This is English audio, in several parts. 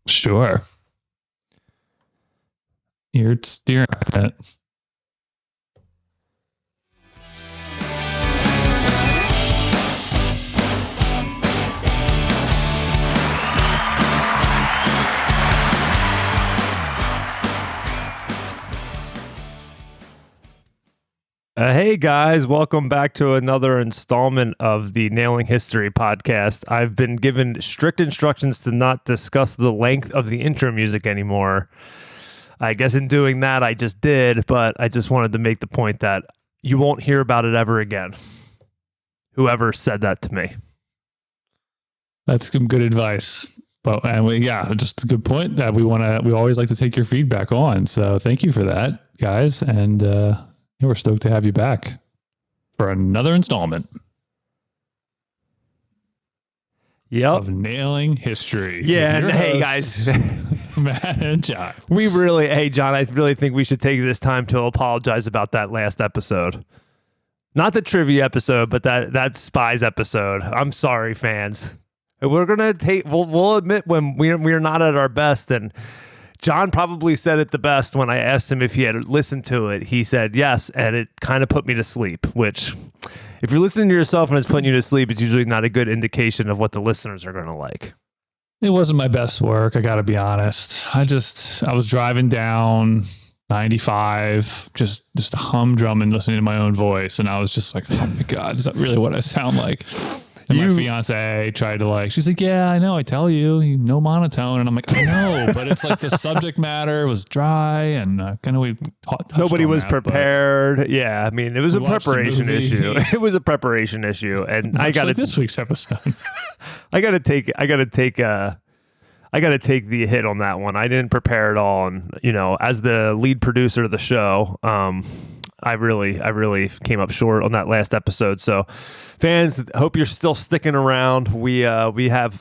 Sure. You're steering it. Hey guys, welcome back to another installment of the Nailing History podcast. I've been given strict instructions to not discuss the length of the intro music anymore. I guess in doing that, I just did, but I just wanted to make the point that you won't hear about it ever again. Whoever said that to me. That's some good advice. But just a good point that we always like to take your feedback on. So thank you for that, guys. And we're stoked to have you back for another installment. Yep. Of Nailing History. Yeah, and hey guys. Matt and John. John, I really think we should take this time to apologize about that last episode. Not the trivia episode, but that Spies episode. I'm sorry, fans. We're gonna we'll admit when we're not at our best, and John probably said it the best when I asked him if he had listened to it. He said yes, and it kind of put me to sleep, which if you're listening to yourself and it's putting you to sleep, it's usually not a good indication of what the listeners are going to like. It wasn't my best work, I got to be honest. I was driving down 95, just humdrumming, listening to my own voice, and I was just like, oh my God, is that really what I sound like? And my fiance tried to she's like, yeah, I know, I tell you, no monotone. And I'm like, I know, but it's like the subject matter was dry and nobody was prepared. But yeah, I mean, it was a preparation issue. It was a preparation issue. And I got this week's episode. I got to take the hit on that one. I didn't prepare at all. And, as the lead producer of the show, I really came up short on that last episode. So fans, hope you're still sticking around. We have,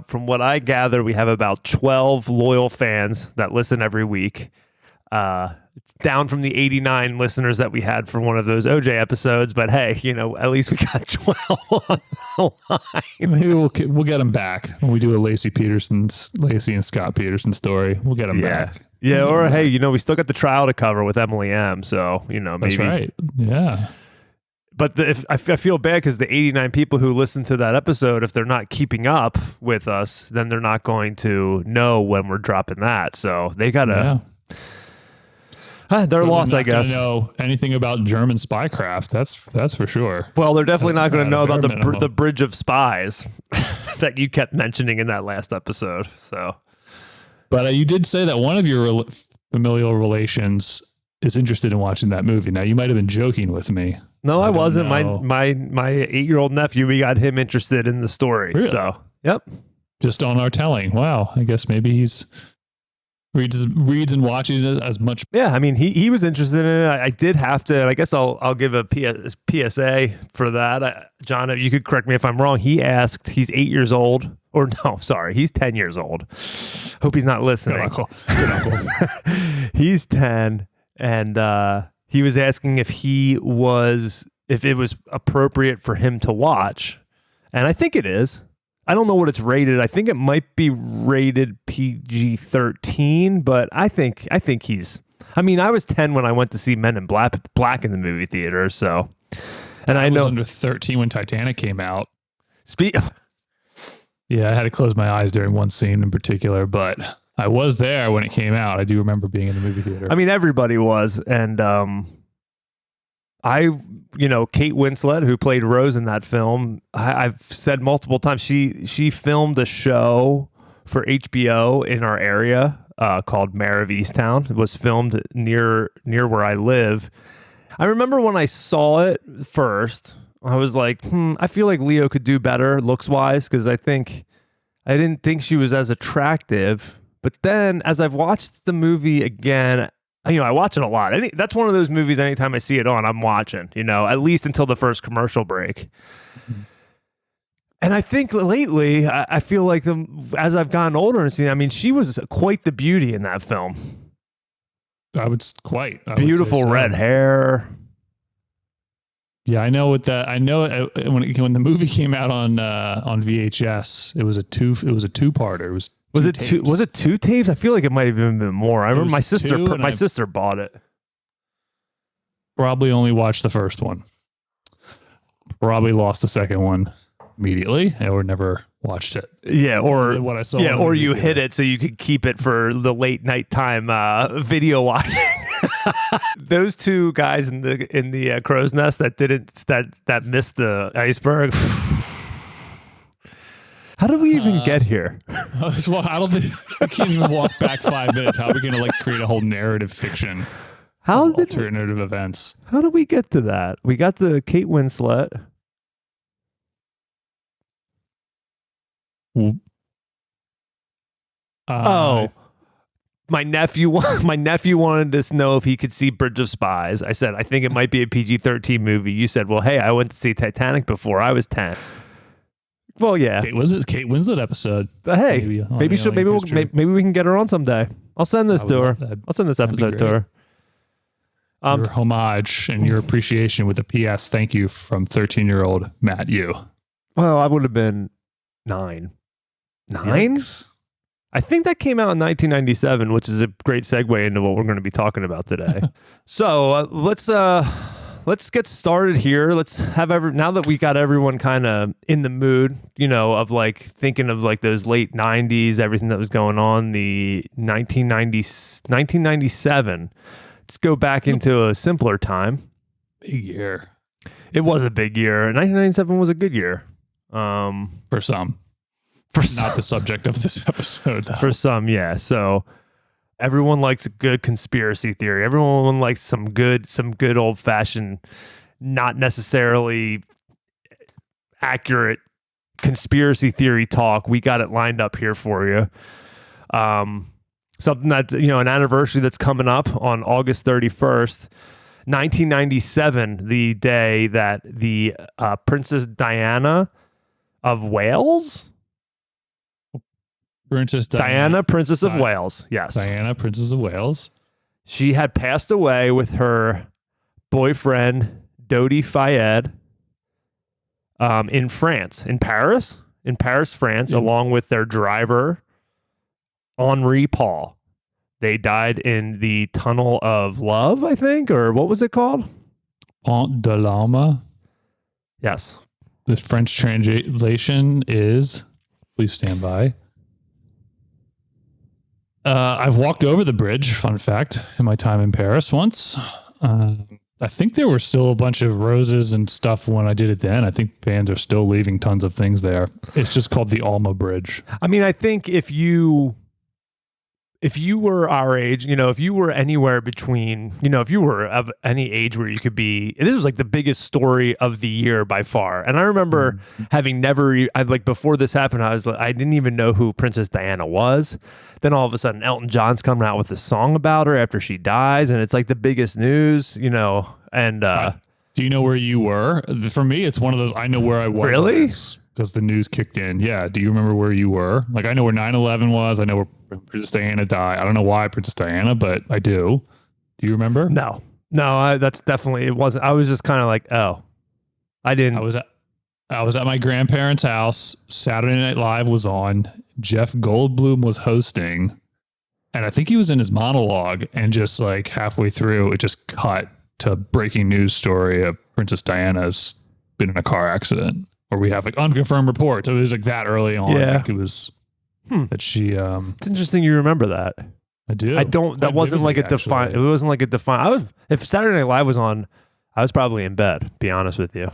from what I gather, we have about 12 loyal fans that listen every week. It's down from the 89 listeners that we had for one of those OJ episodes, but hey, at least we got 12 on the line. Maybe we'll get them back when we do a Lacey and Scott Peterson story. We'll get them back. Yeah, or hey, we still got the trial to cover with Emily M. So maybe that's right. Yeah. But I feel bad because the 89 people who listen to that episode, if they're not keeping up with us, then they're not going to know when we're dropping that. So they gotta. Yeah. Their loss, I guess. Know anything about German spycraft? That's for sure. Well, they're definitely not going to know about the Bridge of Spies that you kept mentioning in that last episode. So, but you did say that one of your familial relations is interested in watching that movie. Now, you might have been joking with me. No, I wasn't. My 8-year-old nephew, we got him interested in the story. Really? So, yep. Just on our telling. Wow. I guess maybe he's reads and watches it as much. Yeah, I mean, he was interested in it. I did have to, and I guess I'll give a PSA for that. John, you could correct me if I'm wrong. He asked, he's 8 years old. Or no, sorry, he's 10 years old. Hope he's not listening. Good uncle. He's 10, and he was asking if it was appropriate for him to watch. And I think it is. I don't know what it's rated. I think it might be rated PG-13, but I think he's. I mean, I was 10 when I went to see Men in Black in the movie theater. So, and I know was under 13 when Titanic came out. Yeah, I had to close my eyes during one scene in particular, but I was there when it came out. I do remember being in the movie theater. I mean, everybody was, and Kate Winslet, who played Rose in that film, I've said multiple times, she filmed a show for HBO in our area called Mare of Easttown. It was filmed near where I live. I remember when I saw it first, I was like, I feel like Leo could do better looks-wise, because I didn't think she was as attractive. But then, as I've watched the movie again, I watch it a lot. That's one of those movies, anytime I see it on, I'm watching, at least until the first commercial break. Mm-hmm. And I think lately, I feel like as I've gotten older and seen, she was quite the beauty in that film. Beautiful red hair. Yeah, I know when the movie came out on VHS, it was a two-parter. It was Was it two? Was it 2 tapes? I feel like it might have even been more. I remember my sister. My sister bought it. Probably only watched the first one. Probably lost the second one immediately, or never watched it. Yeah, or what I saw. Yeah, or you hid it so you could keep it for the late nighttime video watching. Those 2 guys in the crow's nest that missed the iceberg. How did we even get here? Well, I don't think we can't even walk back 5 minutes. How are we going to create a whole narrative fiction? Alternative events. How did we get to that? We got to Kate Winslet. My nephew wanted to know if he could see Bridge of Spies. I said, I think it might be a PG-13 movie. You said, well, hey, I went to see Titanic before I was 10. Well, yeah. Kate Winslet episode. Hey, maybe we can get her on someday. I'll send this to her. I'll send this episode to her. Your homage and your appreciation with a PS thank you from 13-year-old Matt Yu. Well, I would have been 9. 9? Yikes. I think that came out in 1997, which is a great segue into what we're going to be talking about today. So let's get started here. Let's have now that we got everyone kind of in the mood, of thinking of those late 90s, everything that was going on, the 1997. Let's go back into a simpler time. Big year. It was a big year. 1997 was a good year. For some. Not the subject of this episode, though. For some, yeah. So everyone likes a good conspiracy theory. Everyone likes some good old fashioned, not necessarily accurate conspiracy theory talk. We got it lined up here for you. Something that, an anniversary that's coming up on August 31st, 1997, the day that the Princess Diana of Wales. Diana, Princess of Wales. Yes. Diana, Princess of Wales. She had passed away with her boyfriend, Dodi Fayed, in France, in Paris, France, along with their driver, Henri Paul. They died in the Tunnel of Love, I think, or what was it called? Pont de l'Alma. Yes. The French translation is, please stand by. I've walked over the bridge, fun fact, in my time in Paris once. I think there were still a bunch of roses and stuff when I did it then. I think bands are still leaving tons of things there. It's just called the Alma Bridge. I mean, I think if you were our age, if you were anywhere between, if you were of any age where you could be, this was the biggest story of the year by far. And I remember having before this happened, I didn't even know who Princess Diana was. Then all of a sudden, Elton John's coming out with a song about her after she dies. And it's the biggest news, and, do you know where you were? For me, it's one of those, I know where I was. Really? Because the news kicked in. Yeah. Do you remember where you were? I know where 9/11 was. I know where Princess Diana died. I don't know why Princess Diana, but I do. Do you remember? No, that's definitely, it wasn't. I was just kind of oh, I didn't. I was at my grandparents' house. Saturday Night Live was on. Jeff Goldblum was hosting. And I think he was in his monologue, and just halfway through, it just cut to breaking news story of Princess Diana's been in a car accident, or we have unconfirmed reports. It was that early on. Yeah. It was that she. It's interesting you remember that. I do. I don't. That wasn't a define. It wasn't a define. If Saturday Night Live was on, I was probably in bed. Be honest with you.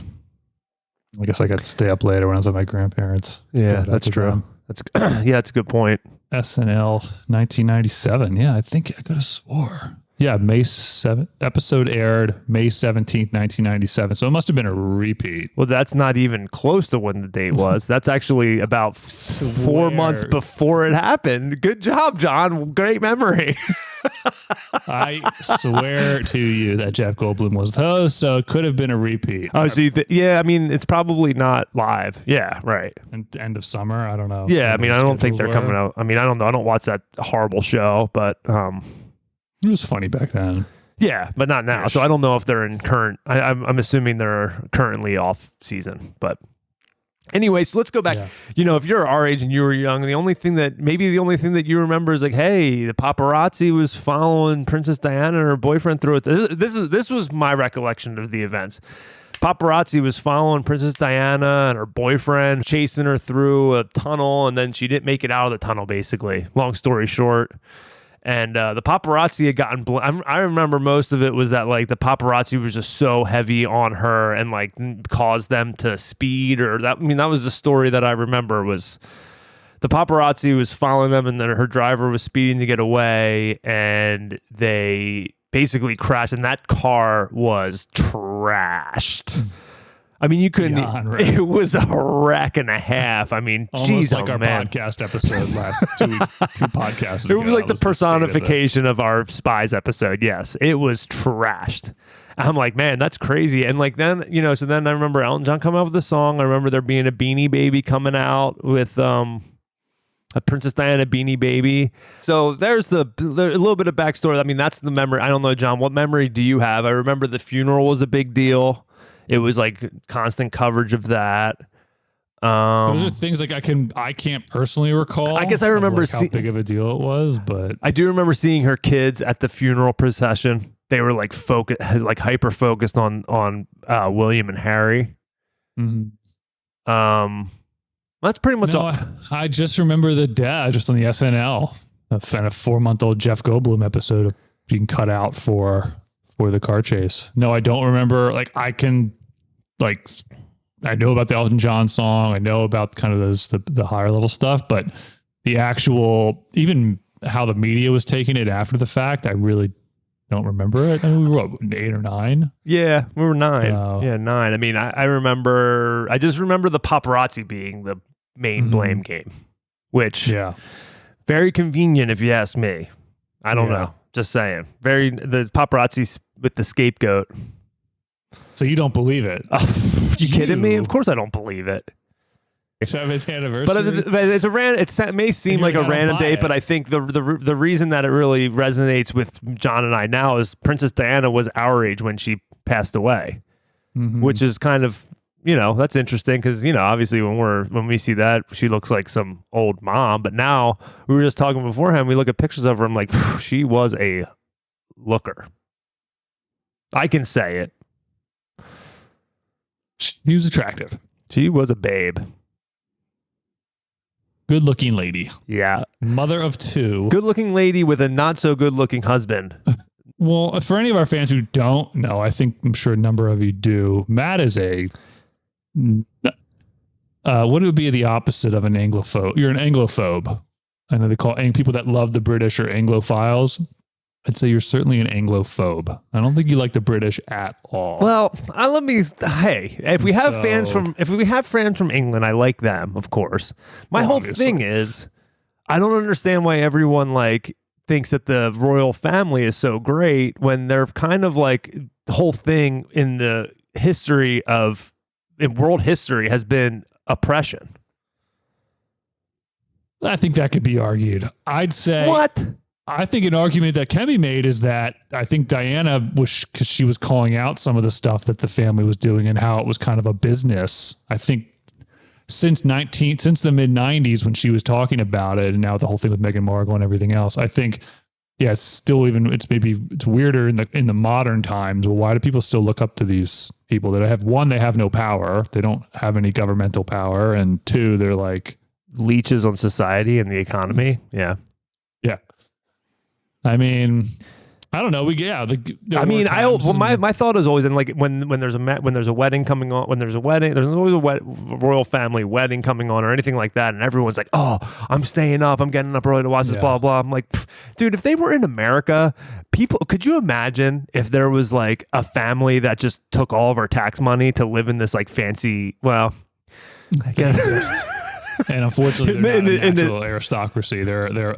I guess I got to stay up later when I was at my grandparents. Yeah, that's true. That's that's a good point. SNL 1997. Yeah, I think I could have swore. Yeah, May 7th. Episode aired May 17th, 1997. So it must have been a repeat. Well, that's not even close to when the date was. That's actually about 4 months before it happened. Good job, John. Great memory. I swear to you that Jeff Goldblum was the host, so it could have been a repeat. Oh, so I mean, it's probably not live. Yeah, right. And end of summer, I don't know. Yeah, I mean, I don't think they're coming out. I mean, I don't know. I don't watch that horrible show, but it was funny back then. Yeah, but not now. So I don't know if they're in current. I'm assuming they're currently off season, but Anyway, so let's go back. Yeah. You know, if you're our age and you were young, the only thing that you remember is like, hey, the paparazzi was following Princess Diana and her boyfriend through it. This was my recollection of the events. Paparazzi was following Princess Diana and her boyfriend, chasing her through a tunnel, and then she didn't make it out of the tunnel, basically. Long story short. And the paparazzi had gotten... I remember most of it was that, like, the paparazzi was just so heavy on her and, like, caused them to speed or... that was the story that I remember was... The paparazzi was following them and then her driver was speeding to get away and they basically crashed and that car was trashed. I mean, you couldn't... right. It was a wreck and a half. I mean, almost geez, like our podcast episode last 2 weeks, 2 podcasts ago. It was like the personification of our Spies episode. Yes, it was trashed. I'm like, man, that's crazy. And like then, you know, so then I remember Elton John coming out with the song. I remember there being a Beanie Baby coming out with a Princess Diana Beanie Baby. So there's a little bit of backstory. I mean, that's the memory. I don't know, John, what memory do you have? I remember the funeral was a big deal. It was like constant coverage of that. Those are things like I can't personally recall. I guess I remember like how big of a deal it was, but I do remember seeing her kids at the funeral procession. They were like hyper focused on William and Harry. Mm-hmm. That's pretty much all. I just remember the dad just on the SNL, a 4-month-old Jeff Goldblum episode of being cut out for the car chase. No, I don't remember. Like I know about the Elton John song. I know about kind of the higher level stuff, but the actual, even how the media was taking it after the fact, I really don't remember it. I mean, we were 8 or 9. Yeah, we were 9. So, yeah, 9. I mean, I just remember the paparazzi being the main blame game, which very convenient if you ask me. I don't know. Just saying. The paparazzi with the scapegoat. So you don't believe it? You kidding me? Of course I don't believe it. 7th anniversary. But it may seem like a random date, but I think the reason that it really resonates with John and I now is Princess Diana was our age when she passed away, which is kind of, you know, that's interesting because, you know, obviously when we see that, she looks like some old mom, but now we were just talking beforehand, we look at pictures of her, I'm like, she was a looker. I can say it. She was attractive. She was a babe. Good looking lady. Yeah. Mother of 2. Good looking lady with a not so good looking husband. Well, for any of our fans who don't know, I'm sure a number of you do. Matt is what would be the opposite of an Anglophobe? You're an Anglophobe. I know they call people that love the British or Anglophiles. I'd say you're certainly an Anglophobe. I don't think you like the British at all. Well, if we have fans from England, I like them, of course. My whole thing is, I don't understand why everyone like thinks that the royal family is so great when they're kind of like the whole thing in world history has been oppression. I think that could be argued. I'd say what? I think an argument that can be made is that I think Diana because she was calling out some of the stuff that the family was doing and how it was kind of a business. I think since the mid 90s when she was talking about it, and now the whole thing with Meghan Markle and everything else, I think, it's still it's weirder in the modern times. Well, why do people still look up to these people that they have no power. They don't have any governmental power. And 2, they're like leeches on society and the economy. Yeah. Yeah. I mean, I don't know. My thought is always, and like when there's a wedding coming on, there's always a royal family wedding coming on or anything like that, and everyone's like, oh, I'm staying up, I'm getting up early to watch this, blah blah. I'm like, dude, if they were in America, could you imagine if there was like a family that just took all of our tax money to live in this like fancy? Well, I guess. And unfortunately, they're not a natural aristocracy. They're more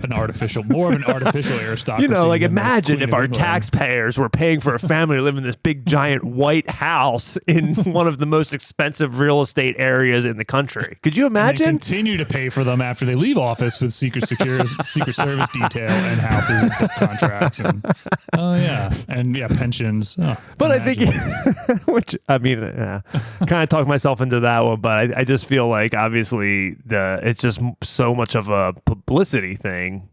of an artificial aristocracy. Like imagine if our taxpayers were paying for a family to live in this big giant white house in one of the most expensive real estate areas in the country. Could you imagine? And they continue to pay for them after they leave office with Secret Service detail and houses and book contracts and pensions. But I think, kind of talked myself into that one. But I just feel like obviously it's just so much of a publicity thing.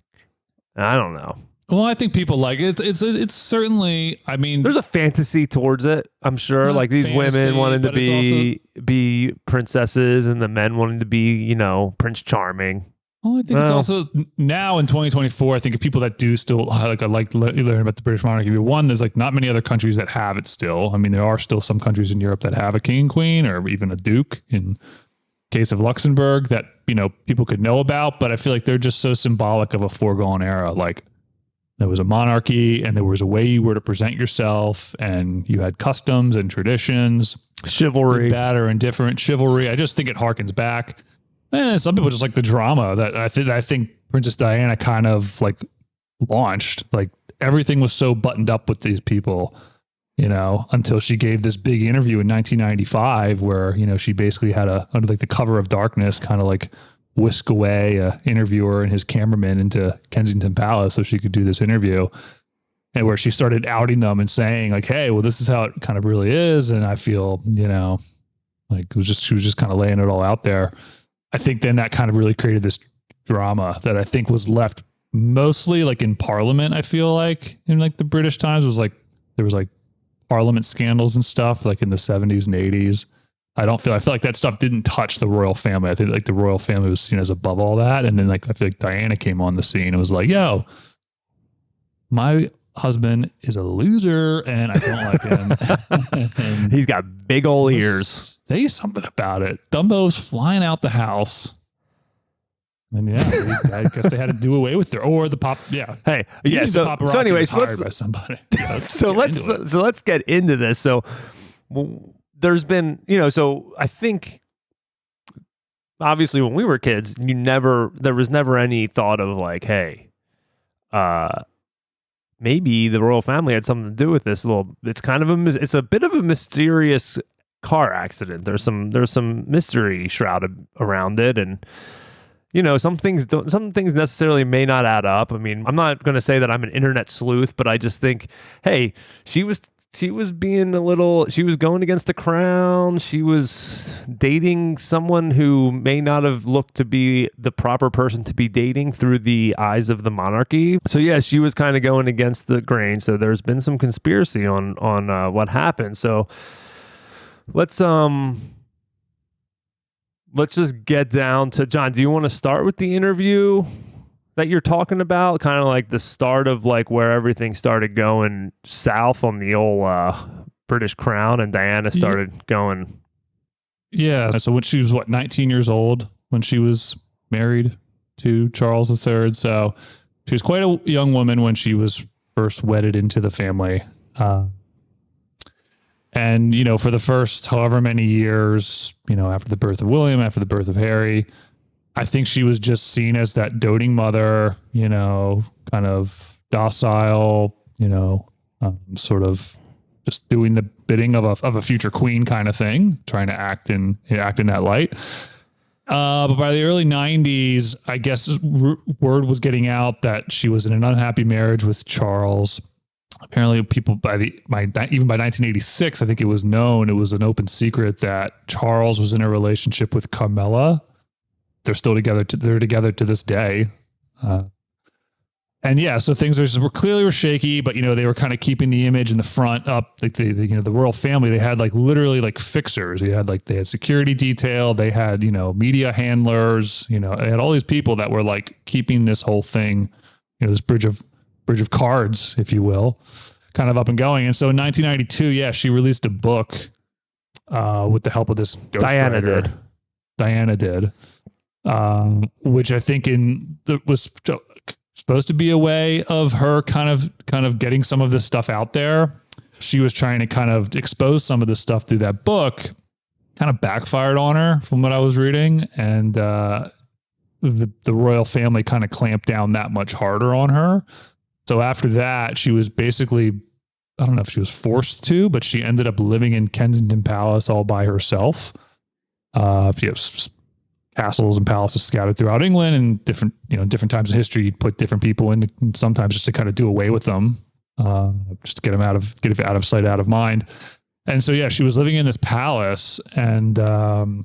I don't know. Well, I think people like it. It's certainly. I mean, there's a fantasy towards it. I'm sure, like these women wanting to be princesses, and the men wanting to be, Prince Charming. Well, I think it's also now in 2024. I think of people that do still like learn about the British monarchy. One, there's like not many other countries that have it still. I mean, there are still some countries in Europe that have a king and queen, or even a duke. In case of Luxembourg, that people could know about, but I feel like they're just so symbolic of a foregone era. Like there was a monarchy, and there was a way you were to present yourself, and you had customs and traditions, chivalry, bad or indifferent chivalry. I just think it harkens back. And some people just like the drama that I think Princess Diana kind of like launched. Like everything was so buttoned up with these people, until she gave this big interview in 1995 where, she basically had under like the cover of darkness kind of like whisk away a interviewer and his cameraman into Kensington Palace so she could do this interview. And where she started outing them and saying like, hey, well, this is how it kind of really is. And I feel, like she was just kind of laying it all out there. I think then that kind of really created this drama that I think was left mostly like in Parliament. I feel like in like the British times was like, there was like Parliament scandals and stuff like in the 70s and 80s. I feel like that stuff didn't touch the royal family. I think like the royal family was seen as above all that. And then like, I feel like Diana came on the scene and was like, yo, my husband is a loser and I don't like him. He's got big old ears. Say something about it. Dumbo's flying out the house. And I guess they had to do away with her or the pop. Yeah. Hey, yeah. So anyways, hired by somebody. Let's get into this. So there's been, so I think obviously when we were kids, there was never any thought of like, hey, maybe the royal family had something to do with this it's kind of it's a bit of a mysterious car accident. There's some mystery shrouded around it. And, some things necessarily may not add up. I mean, I'm not going to say that I'm an internet sleuth, but I just think, hey, she was being she was going against the crown. She was dating someone who may not have looked to be the proper person to be dating through the eyes of the monarchy. So yeah, she was kind of going against the grain. So there's been some conspiracy on what happened. So let's just get down to John. Do you want to start with the interview that you're talking about, kind of like the start of like where everything started going south on the old British crown and Diana started going? Yeah. So when she was 19 years old when she was married to Charles III. So she was quite a young woman when she was first wedded into the family. And, for the first however many years, after the birth of William, after the birth of Harry, I think she was just seen as that doting mother, kind of docile, sort of just doing the bidding of a future queen kind of thing, trying to act in that light. But by the early 90s, I guess word was getting out that she was in an unhappy marriage with Charles. Apparently people even by 1986, I think it was known, it was an open secret that Charles was in a relationship with Carmela. They're still together. They're together to this day. And yeah, so things were clearly shaky, but they were kind of keeping the image in the front up. Like the royal family, they had like literally like fixers. They had security detail. They had, media handlers, they had all these people that were like keeping this whole thing, this bridge of cards, if you will, kind of up and going. And so in 1992, yeah, she released a book with the help of this ghostwriter. Diana did. Which I think was supposed to be a way of her kind of getting some of this stuff out there. She was trying to kind of expose some of this stuff through that book. Kind of backfired on her from what I was reading. And the royal family kind of clamped down that much harder on her. So after that, she was basically, I don't know if she was forced to, but she ended up living in Kensington Palace all by herself. Castles and palaces scattered throughout England, and different times in history, you'd put different people in, sometimes just to kind of do away with them, just to get out of sight, out of mind. And so, yeah, she was living in this palace, and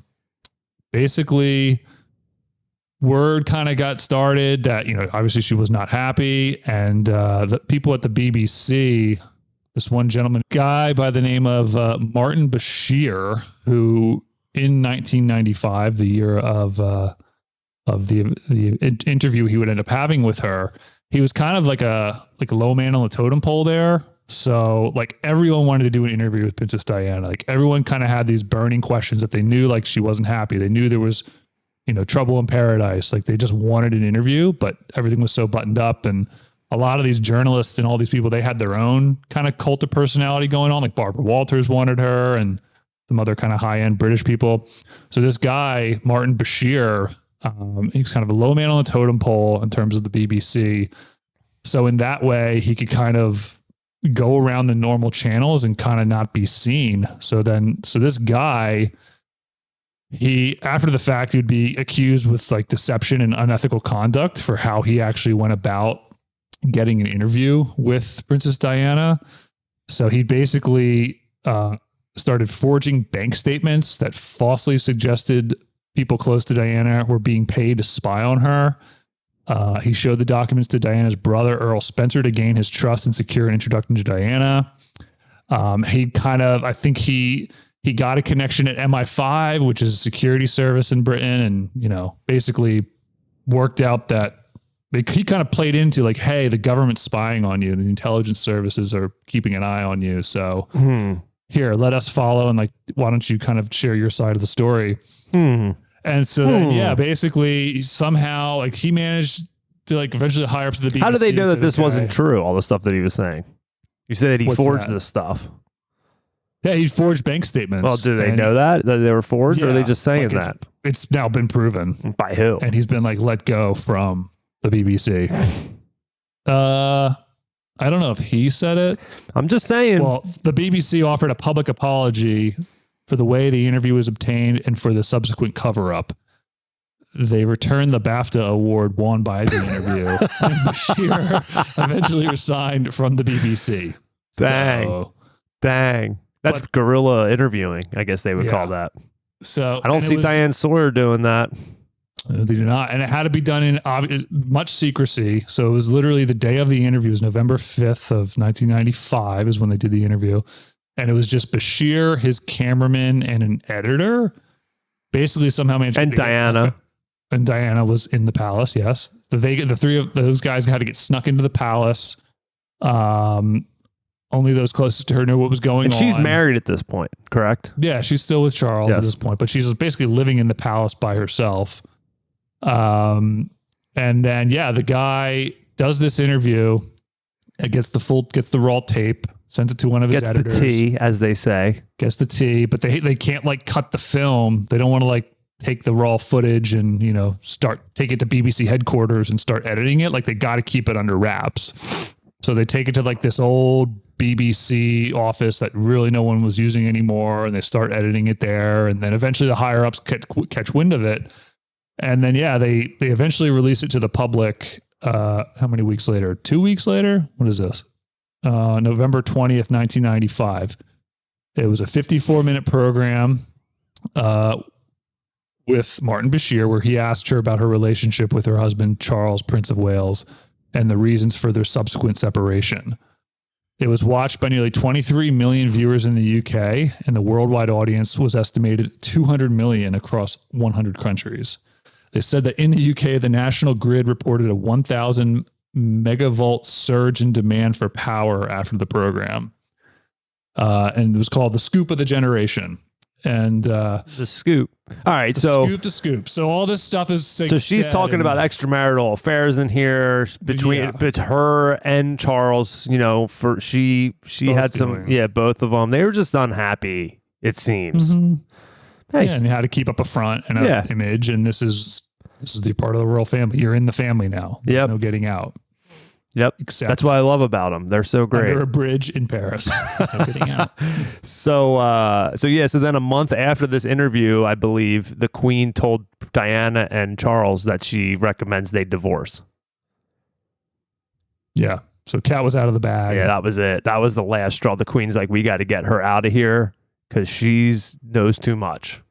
basically word kind of got started that, obviously she was not happy. And the people at the BBC, this one gentleman, guy by the name of Martin Bashir, who in 1995, the year of the interview he would end up having with her, he was kind of like a low man on the totem pole there. So like everyone wanted to do an interview with Princess Diana. Like everyone kind of had these burning questions that they knew, like she wasn't happy. They knew there was, trouble in paradise. Like they just wanted an interview, but everything was so buttoned up. And a lot of these journalists and all these people, they had their own kind of cult of personality going on. Like Barbara Walters wanted her, and some other kind of high-end British people. So this guy, Martin Bashir, he's kind of a low man on the totem pole in terms of the BBC. So in that way, he could kind of go around the normal channels and kind of not be seen. So this guy, after the fact, he would be accused with like deception and unethical conduct for how he actually went about getting an interview with Princess Diana. So he basically started forging bank statements that falsely suggested people close to Diana were being paid to spy on her. He showed the documents to Diana's brother, Earl Spencer, to gain his trust and secure an introduction to Diana. I think he got a connection at MI5, which is a security service in Britain, and, basically worked out that he kind of played into like, hey, the government's spying on you. The intelligence services are keeping an eye on you. So here, let us follow. And like, why don't you kind of share your side of the story? And so then, basically somehow like he managed to like eventually hire up to the BBC. How do they know that this wasn't true? All the stuff that he was saying. You said that he forged this stuff. Yeah, he forged bank statements. Well, do they know that they were forged, or are they just saying that? It's now been proven. By who? And he's been like let go from the BBC. I don't know if he said it. I'm just saying. Well, the BBC offered a public apology for the way the interview was obtained and for the subsequent cover-up. They returned the BAFTA award won by the interview. And Bashir eventually resigned from the BBC. Dang. That's guerrilla interviewing, I guess they would call that. So I don't see Diane Sawyer doing that. They do not. And it had to be done in much secrecy. So it was literally the day of the interview. It was November 5th of 1995 is when they did the interview. And it was just Bashir, his cameraman, and an editor. Basically somehow managed to... And Diana. And Diana was in the palace, yes. The three of those guys had to get snuck into the palace. Only those closest to her knew what was going on. And she's married at this point, correct? Yeah, she's still with Charles at this point, but she's basically living in the palace by herself. And then, the guy does this interview and gets the raw tape, sends it to one of his editors. Gets the tea, as they say. Gets the tea, but they can't like cut the film. They don't want to like take the raw footage and, take it to BBC headquarters and start editing it. Like they got to keep it under wraps. So they take it to like this old BBC office that really no one was using anymore. And they start editing it there. And then eventually the higher ups catch wind of it. And then, they eventually release it to the public. How many weeks later? 2 weeks later? What is this? November 20th, 1995. It was a 54-minute program with Martin Bashir, where he asked her about her relationship with her husband, Charles, Prince of Wales, and the reasons for their subsequent separation. It was watched by nearly 23 million viewers in the UK, and the worldwide audience was estimated at 200 million across 100 countries. They said that in the UK, the national grid reported a 1,000 megavolt surge in demand for power after the program. And it was called The Scoop of the Generation. And The Scoop. All right. The Scoop. So all this stuff is... So she's talking about extramarital affairs in here between her and Charles, for she had some... Yeah, both of them. They were just unhappy, it seems. Mm-hmm. Hey. Yeah, and you had to keep up a front and an image. And this is This is the part of the royal family. You're in the family now. There's no getting out. Yep. Except that's what I love about them. They're so great. Under a bridge in Paris. There's no getting out. So then a month after this interview, I believe the Queen told Diana and Charles that she recommends they divorce. Yeah. So Kat was out of the bag. Yeah, that was it. That was the last straw. The Queen's like, we got to get her out of here because she's knows too much.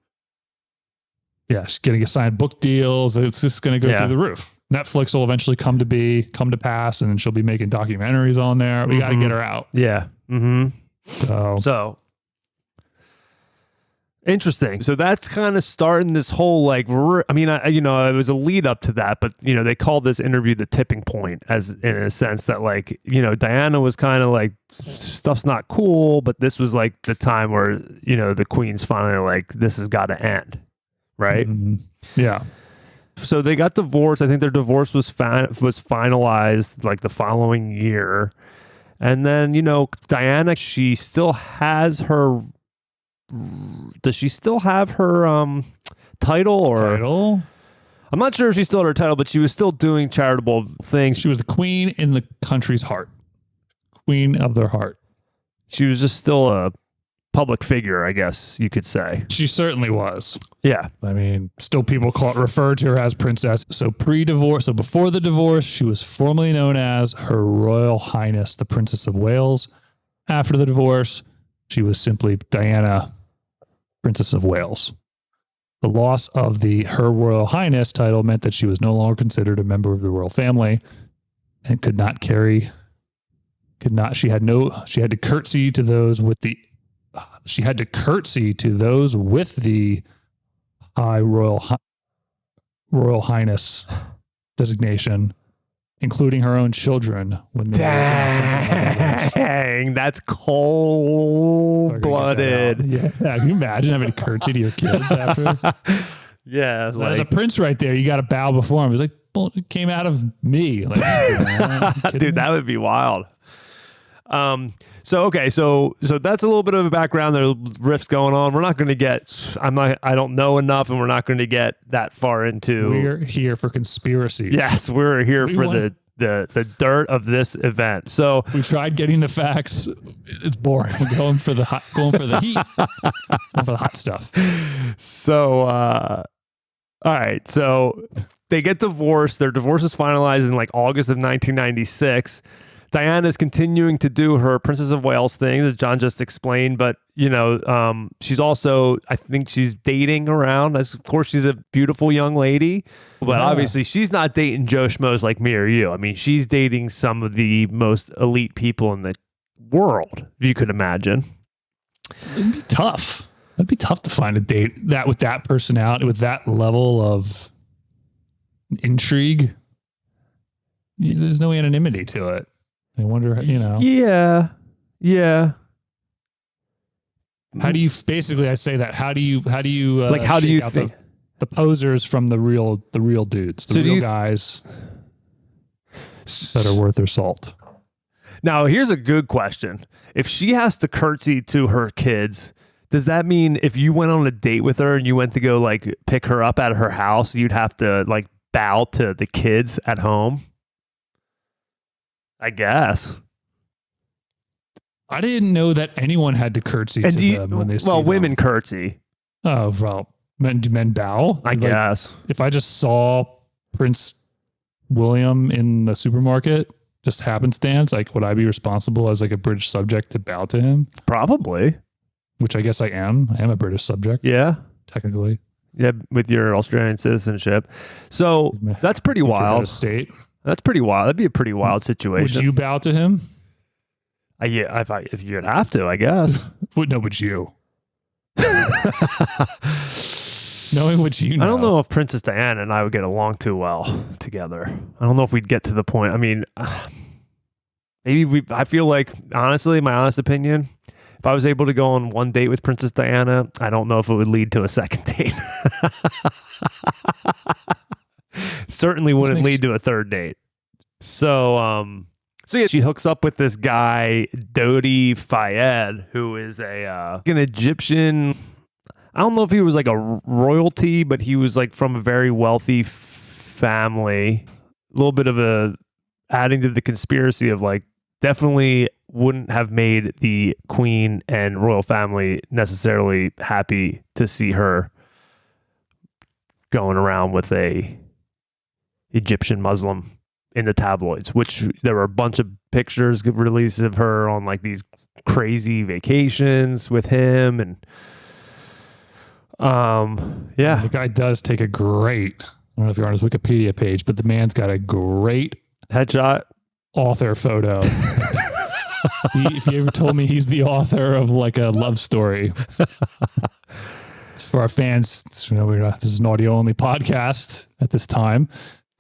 Yeah, she's going to get signed book deals. It's just going to go through the roof. Netflix will eventually come to pass, and then she'll be making documentaries on there. We got to get her out. Yeah. Mm-hmm. So interesting. So that's kind of starting this whole it was a lead up to that, but they called this interview the tipping point, as in a sense that Diana was kind of like, stuff's not cool, but this was like the time where the Queen's finally like, this has got to end, right? Mm-hmm. Yeah. So they got divorced. I think their divorce was finalized like the following year. And then, Diana, she still has her... Does she still have her title? I'm not sure if she still had her title, but she was still doing charitable things. She was the queen in the country's heart. Queen of their heart. She was just still a public figure, I guess you could say. She certainly was. Yeah. I mean, still people refer to her as princess. So pre-divorce, so before the divorce, she was formally known as Her Royal Highness, the Princess of Wales. After the divorce, she was simply Diana, Princess of Wales. The loss of the Her Royal Highness title meant that she was no longer considered a member of the royal family and she had to curtsy to those with the high royal highness designation, including her own children. When they Dang, that's cold-blooded. Yeah, can you imagine having to curtsy to your kids after? Yeah, there's a prince right there. You got to bow before him. He's like, well, it came out of me. Like, dude, that would be wild. So that's a little bit of a background. There's rifts going on. We're not going to get, I don't know enough, and we're not going to get that far into. We're here for conspiracies. Yes, we're here for the dirt of this event. So we tried getting the facts. It's boring. We're going for the heat, going for the hot stuff. So, all right. So they get divorced. Their divorce is finalized in like August of 1996. Diana is continuing to do her Princess of Wales thing that John just explained, but she's also, I think she's dating around. Of course, she's a beautiful young lady, but obviously she's not dating Joe Schmoes like me or you. I mean, she's dating some of the most elite people in the world, if you could imagine. It'd be tough. It'd be tough to find a date with that personality, with that level of intrigue. There's no anonymity to it. I wonder, Yeah. How do you basically? I say that. How do you how do you think the posers from the real dudes, the real guys that are worth their salt? Now, here's a good question: if she has to curtsy to her kids, does that mean if you went on a date with her and you went to go like pick her up at her house, you'd have to like bow to the kids at home? I guess. I didn't know that anyone had to curtsy to them when they see them. Well, women curtsy. Oh, well, men bow? I guess. If I just saw Prince William in the supermarket, just happenstance, like, would I be responsible as like a British subject to bow to him? Probably. Which I guess I am. I am a British subject. Yeah. Technically. Yeah, with your Australian citizenship. So that's pretty wild. State. That's pretty wild. That'd be a pretty wild situation. Would you bow to him? Yeah, if you'd have to, I guess. Would you? Knowing what you know. I don't know if Princess Diana and I would get along too well together. I don't know if we'd get to the point. I mean, maybe I feel like, honestly, my honest opinion, if I was able to go on one date with Princess Diana, I don't know if it would lead to a second date. Certainly wouldn't lead to a third date. So yeah, she hooks up with this guy, Dodi Fayed, who is an Egyptian. I don't know if he was like a royalty, but he was like from a very wealthy family, a little bit of a adding to the conspiracy of like definitely wouldn't have made the queen and royal family necessarily happy to see her going around with a Egyptian Muslim in the tabloids, which there were a bunch of pictures released of her on like these crazy vacations with him. And yeah, the guy does take a great, I don't know if you're on his Wikipedia page, but the man's got a great headshot author photo. If you ever told me he's the author of like a love story. For our fans, this is an audio only podcast at this time.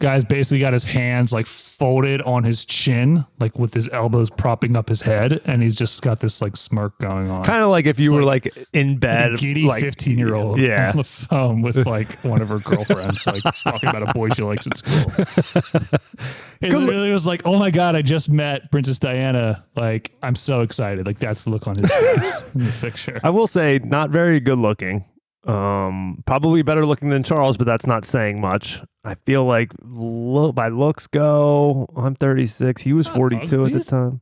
Guy's basically got his hands like folded on his chin, like with his elbows propping up his head, and he's just got this like smirk going on. Kind of like if you were like in bed, like a giddy like 15-year-old on the phone with like one of her girlfriends, like talking about a boy she likes at school. It literally was like, oh my God, I just met Princess Diana. Like, I'm so excited. Like, that's the look on his face in this picture. I will say, not very good looking. Probably better looking than Charles, but that's not saying much. I feel like by looks go, I'm 36. He was 42 at the time.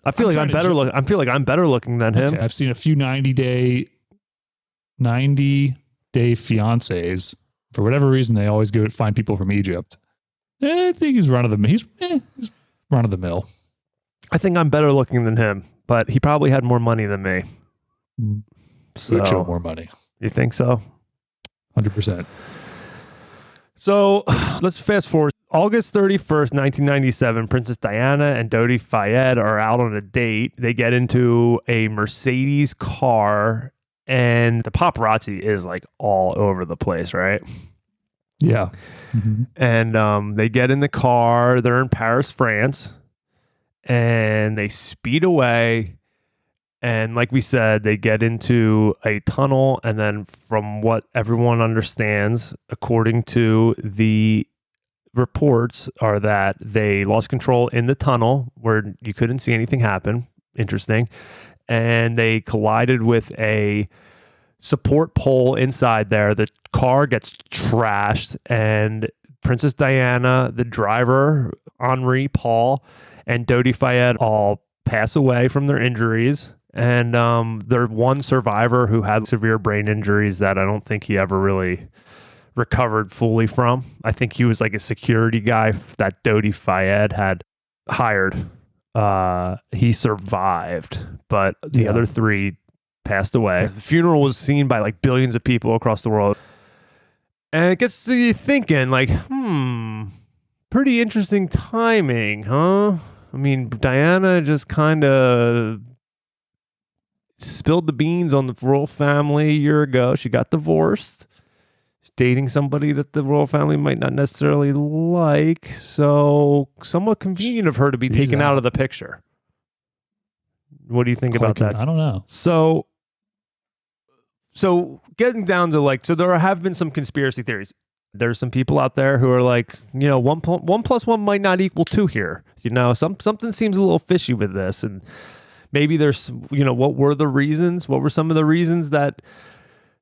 I feel like I'm better looking. I feel like I'm better looking than him. I've seen a few 90-day fiancés. For whatever reason, they always go find people from Egypt. I think he's run of the mill. I think I'm better looking than him, but he probably had more money than me. Would show more money. You think so? 100%. So let's fast forward. August 31st, 1997, Princess Diana and Dodi Fayed are out on a date. They get into a Mercedes car, and the paparazzi is like all over the place, right? Yeah. Mm-hmm. And they get in the car. They're in Paris, France, and they speed away. And like we said, they get into a tunnel, and then from what everyone understands, according to the reports, are that they lost control in the tunnel where you couldn't see anything happen. Interesting. And they collided with a support pole inside there. The car gets trashed, and Princess Diana, the driver, Henri, Paul, and Dodi Fayed all pass away from their injuries. And there's one survivor who had severe brain injuries that I don't think he ever really recovered fully from. I think he was like a security guy that Dodi Fayed had hired. He survived, but the other three passed away. The funeral was seen by like billions of people across the world. And it gets to you thinking like, pretty interesting timing, huh? I mean, Diana just kind of spilled the beans on the royal family a year ago. She got divorced. She's dating somebody that the royal family might not necessarily like. So somewhat convenient of her to be taken out of the picture. What do you think about that? I don't know. So getting down to like, so there have been some conspiracy theories. There's some people out there who are like, you know, one plus one might not equal two here. You know, something seems a little fishy with this. And maybe there's, you know, what were the reasons? What were some of the reasons that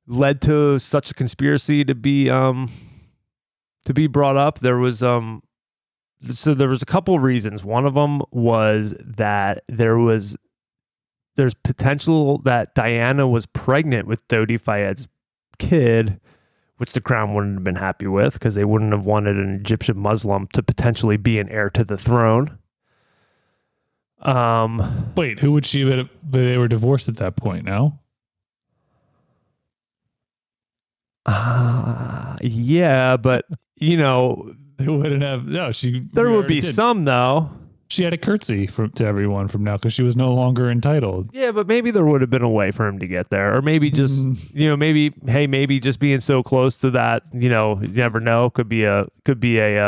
led to such a conspiracy to be brought up? There was so there was a couple of reasons. One of them was that there's potential that Diana was pregnant with Dodi Fayed's kid, which the crown wouldn't have been happy with because they wouldn't have wanted an Egyptian Muslim to potentially be an heir to the throne. Wait, who would she have? They were divorced at that point, no? Yeah, but you know, they wouldn't have. No, there would be some though. She had a curtsy to everyone from now because she was no longer entitled. Yeah, but maybe there would have been a way for him to get there, or maybe just maybe just being so close to that, you know, you never know. Could be a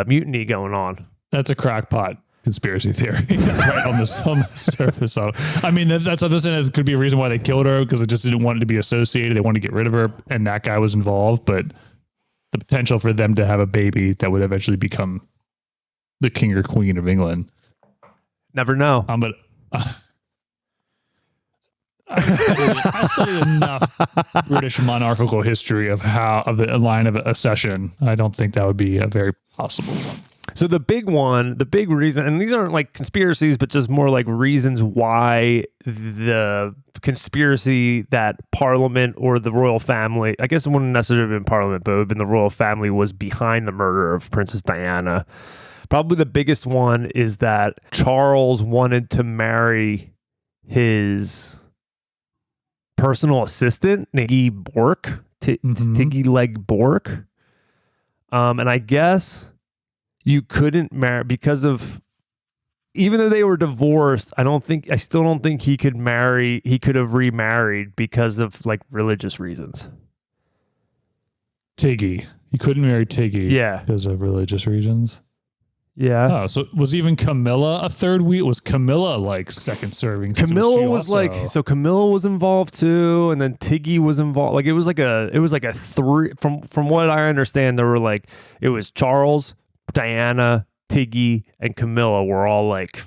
mutiny going on. That's a crackpot conspiracy theory, right on the surface. I mean, that's I'm saying. That could be a reason why they killed her because they just didn't want it to be associated. They wanted to get rid of her, and that guy was involved. But the potential for them to have a baby that would eventually become the king or queen of England. Never know. But I studied enough British monarchical history of the line of accession. I don't think that would be a very possible one. So the big reason, and these aren't like conspiracies, but just more like reasons why the conspiracy that Parliament or the royal family, I guess it wouldn't necessarily have been Parliament, but it would have been the royal family, was behind the murder of Princess Diana. Probably the biggest one is that Charles wanted to marry his personal assistant, Tiggy Bork, Tiggy Leg Bork. And I guess you couldn't marry because of, even though they were divorced, I still don't think he could have remarried because of like religious reasons. Tiggy. He couldn't marry Tiggy. Yeah. Because of religious reasons. Yeah. Oh, so was even Camilla a third wheel? Was Camilla like second serving? Camilla was so Camilla was involved too, and then Tiggy was involved. Like it was like a three. From what I understand, there were like, it was Charles, Diana, Tiggy, and Camilla were all like,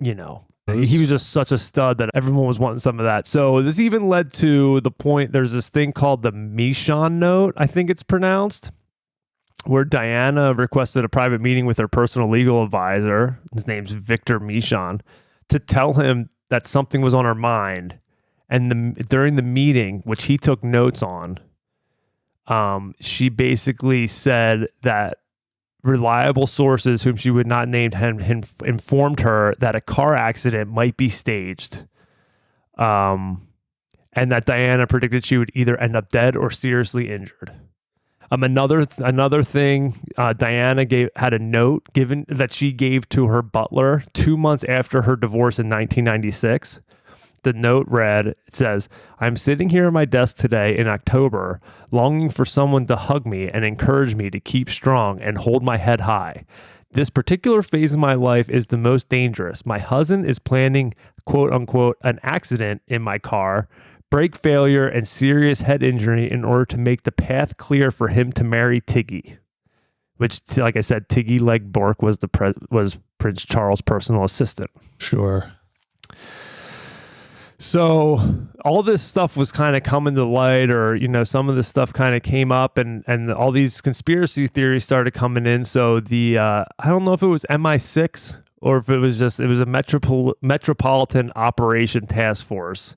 you know, he was just such a stud that everyone was wanting some of that. So this even led to the point, there's this thing called the Michon Note, I think it's pronounced, where Diana requested a private meeting with her personal legal advisor, his name's Victor Michon, to tell him that something was on her mind. And during the meeting, which he took notes on, she basically said that reliable sources, whom she would not name, informed her that a car accident might be staged, and that Diana predicted she would either end up dead or seriously injured. Another thing, Diana had a note given that she gave to her butler 2 months after her divorce in 1996. The note read, it says, "I'm sitting here at my desk today in October, longing for someone to hug me and encourage me to keep strong and hold my head high. This particular phase of my life is the most dangerous. My husband is planning, quote unquote, an accident in my car, brake failure, and serious head injury in order to make the path clear for him to marry Tiggy," which, like I said, Tiggy Leg Bork was was Prince Charles' personal assistant. Sure. So all this stuff was kind of coming to light, or, you know, some of this stuff kind of came up, and all these conspiracy theories started coming in. So the, I don't know if it was MI6 or if it was a Metropolitan Operation Task Force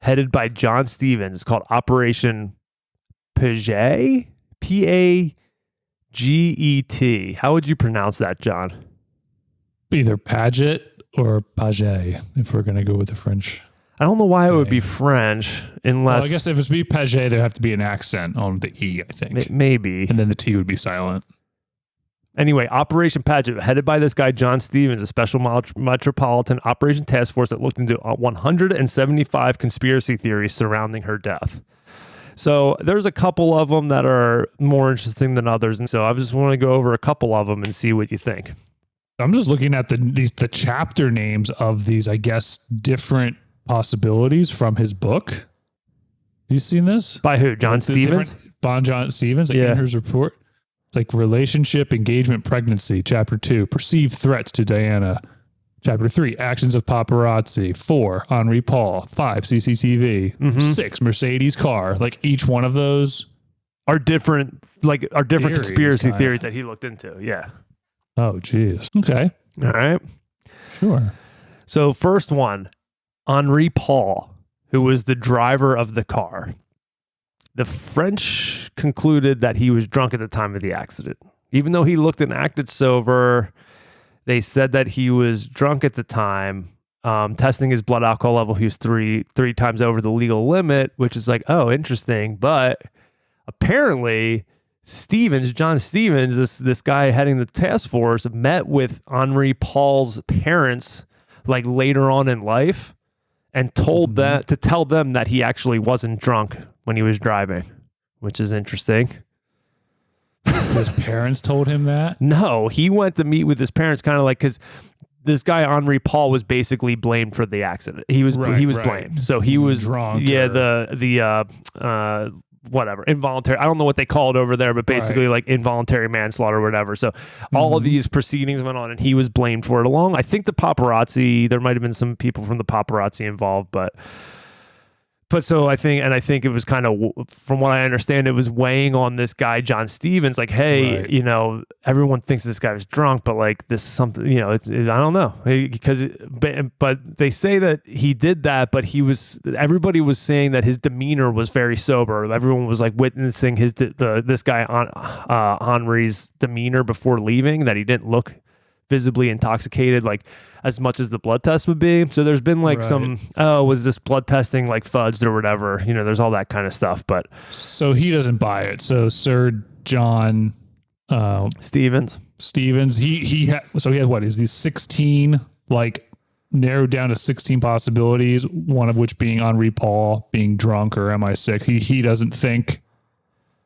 headed by John Stevens. It's called Operation Paget, Paget. How would you pronounce that, John? Either Paget or Paget, if we're going to go with the French. I don't know why it would be French, unless... Well, I guess if it's be Paget, there'd have to be an accent on the E, I think. Maybe. And then the T would be silent. Anyway, Operation Paget, headed by this guy, John Stevens, a special Metropolitan Operation Task Force that looked into 175 conspiracy theories surrounding her death. So there's a couple of them that are more interesting than others, and so I just want to go over a couple of them and see what you think. I'm just looking at the chapter names of these, I guess, different possibilities from his book. You seen this? By who? John Stevens? John Stevens, in his report. It's like relationship, engagement, pregnancy. Chapter 2, perceived threats to Diana. Chapter 3, actions of paparazzi. 4, Henri Paul. 5, CCTV. 6, Mercedes car. Like each one of those are different theories, conspiracy theories that he looked into. Yeah. Oh, geez. Okay. All right. Sure. So first one, Henri Paul, who was the driver of the car. The French concluded that he was drunk at the time of the accident. Even though he looked and acted sober, they said that he was drunk at the time. Testing his blood alcohol level, he was three times over the legal limit, which is like, oh, interesting. But apparently, John Stevens, this guy heading the task force, met with Henri Paul's parents like later on in life and told them to tell them that he actually wasn't drunk when he was driving, which is interesting. His parents told him that? No, he went to meet with his parents, kind of like, because this guy Henri Paul was basically blamed for the accident. He was blamed, so he was drunk. Yeah, the whatever, involuntary. I don't know what they call it over there, but basically like involuntary manslaughter or whatever. So all of these proceedings went on, and he was blamed for it. I think the paparazzi. There might have been some people from the paparazzi involved, but But so I think it was kind of, from what I understand, it was weighing on this guy, John Stevens, like, hey, Right. everyone thinks this guy was drunk, but like this is something, I don't know, because, but they say that he did that, but everybody was saying that his demeanor was very sober. Everyone was like witnessing this guy Henri's demeanor before leaving, that he didn't look visibly intoxicated, like as much as the blood test would be. So there's been like was this blood testing like fudged or whatever? There's all that kind of stuff. But so he doesn't buy it. So Sir John Stevens, he had what is these 16 like narrowed down to 16 possibilities, one of which being Henri Paul being drunk or MI6. He doesn't think.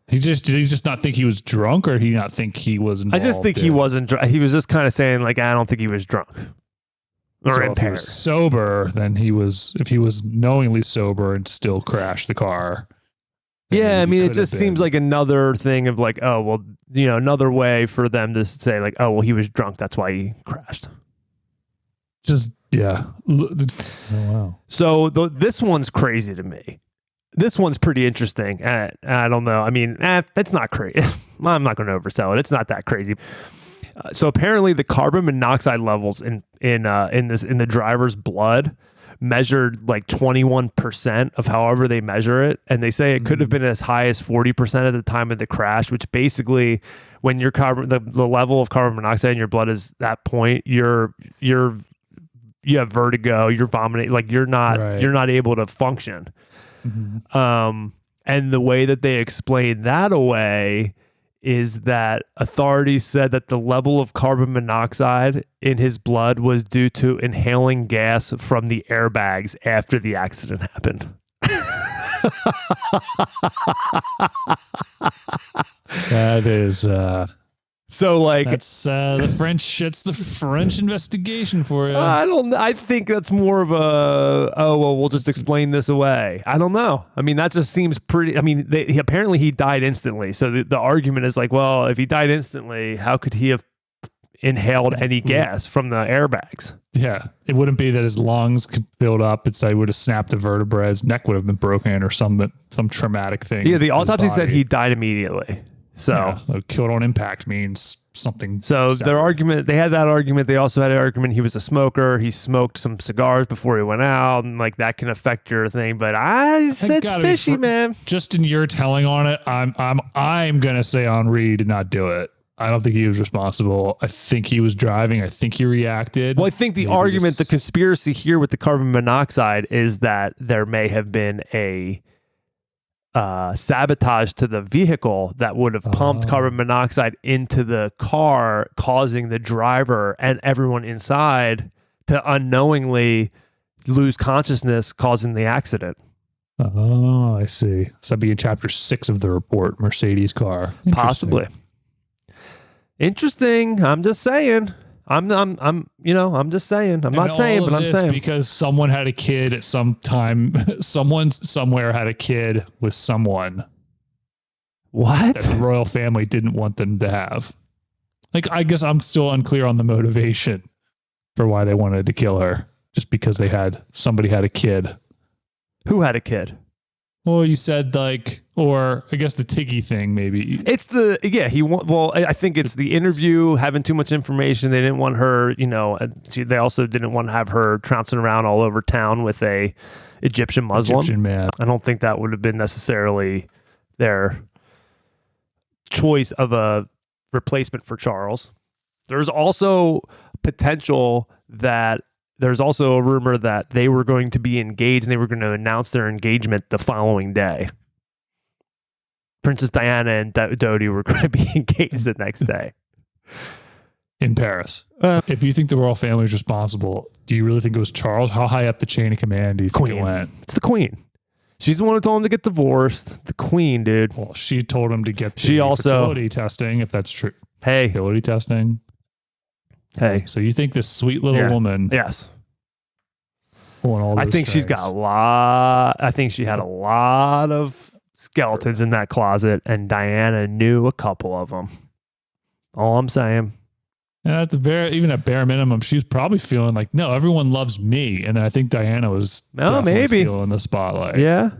Did he just not think he was drunk, or did he not think he was involved? I just think he wasn't drunk. He was just kind of saying like, I don't think he was drunk or impaired. If he was sober, then if he was knowingly sober and still crashed the car. Yeah, I mean, it just seems like another thing of like, oh, well, another way for them to say like, oh, well, he was drunk, that's why he crashed. Just, yeah. Oh, wow. So this one's crazy to me. This one's pretty interesting. I don't know. I mean, that's not crazy. I'm not going to oversell it. It's not that crazy. So apparently, the carbon monoxide levels in the driver's blood measured like 21% of however they measure it, and they say it could have been as high as 40% at the time of the crash. Which basically, when your the level of carbon monoxide in your blood is that point, you have vertigo, you're vomiting, like you're not able to function. Mm-hmm. And the way that they explained that away is that authorities said that the level of carbon monoxide in his blood was due to inhaling gas from the airbags after the accident happened. That is so like that's the French. It's the French investigation for you. I think that's more of we'll just explain this away. I don't know. I mean, that just seems pretty. I mean, apparently he died instantly. So the argument is like, well, if he died instantly, how could he have inhaled any gas from the airbags? Yeah, it wouldn't be that his lungs could build up. It's he would have snapped the vertebrae, his neck would have been broken, or some traumatic thing. Yeah, the autopsy said he died immediately. So killed on impact means something. So their argument, they had that argument. They also had an argument he was a smoker. He smoked some cigars before he went out, and like that can affect your thing. But it's fishy, man. Just in your telling on it, I'm gonna say Henri did not do it. I don't think he was responsible. I think he was driving. I think he reacted. Well, I think the argument, the conspiracy here with the carbon monoxide is that there may have been a sabotage to the vehicle that would have pumped carbon monoxide into the car, causing the driver and everyone inside to unknowingly lose consciousness, causing the accident. Oh, I see. So that'd be in chapter 6 of the report, Mercedes car. Possibly. Interesting. I'm just saying. I'm just saying. I'm not saying, but I'm saying. Because someone had a kid at some time. Someone somewhere had a kid with someone. What? That the royal family didn't want them to have. Like, I guess I'm still unclear on the motivation for why they wanted to kill her. Just because somebody had a kid. Who had a kid? Well, you said or I guess the Tiggy thing, maybe. It's I think it's the interview, having too much information. They didn't want her, they also didn't want to have her trouncing around all over town with a Egyptian Muslim. Egyptian man. I don't think that would have been necessarily their choice of a replacement for Charles. There's also there's also a rumor that they were going to be engaged and they were going to announce their engagement the following day. Princess Diana and Dodi were going to be engaged the next day. In Paris. If you think the royal family is responsible, do you really think it was Charles? How high up the chain of command do you think it went? It's the Queen. She's the one who told him to get divorced. The Queen, dude. Well, she told him to get the fertility testing, if that's true. Hey. Fertility testing. Hey. So you think this sweet little woman... Yes. I think she's got a lot... I think she had a lot of skeletons in that closet, and Diana knew a couple of them. All I'm saying. And at the even at bare minimum, she's probably feeling like, no, everyone loves me. And then I think Diana was definitely stealing the spotlight. Yeah.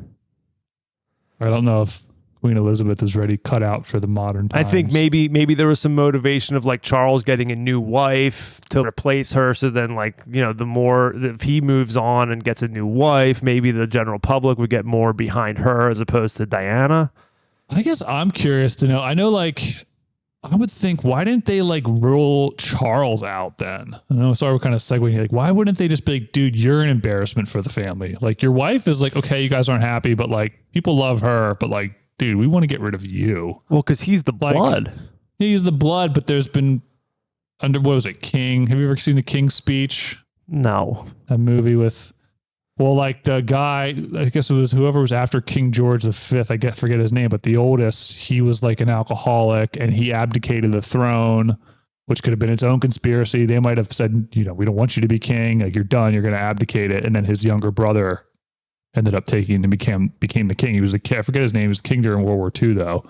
I don't know if Queen Elizabeth was ready cut out for the modern times. I think maybe there was some motivation of like Charles getting a new wife to replace her. So then like, you know, the more if he moves on and gets a new wife, maybe the general public would get more behind her as opposed to Diana. I guess I'm curious to know. I know, like, I would think, why didn't they like rule Charles out then? I know, sorry, we're kind of segueing here. Like, why wouldn't they just be like, dude, you're an embarrassment for the family. Like, your wife is like, okay, you guys aren't happy, but like, people love her, but like, dude, we want to get rid of you. Well, because he's the blood. He's the blood, but there's been what was it, King? Have you ever seen the King's Speech? No. That movie with, well, like the guy, I guess it was whoever was after King George V. I forget his name, but the oldest, he was like an alcoholic and he abdicated the throne, which could have been its own conspiracy. They might have said, you know, we don't want you to be king. Like, you're done. You're going to abdicate it. And then his younger brother ended up taking and became the king. He was I forget his name. He was king during World War II, though.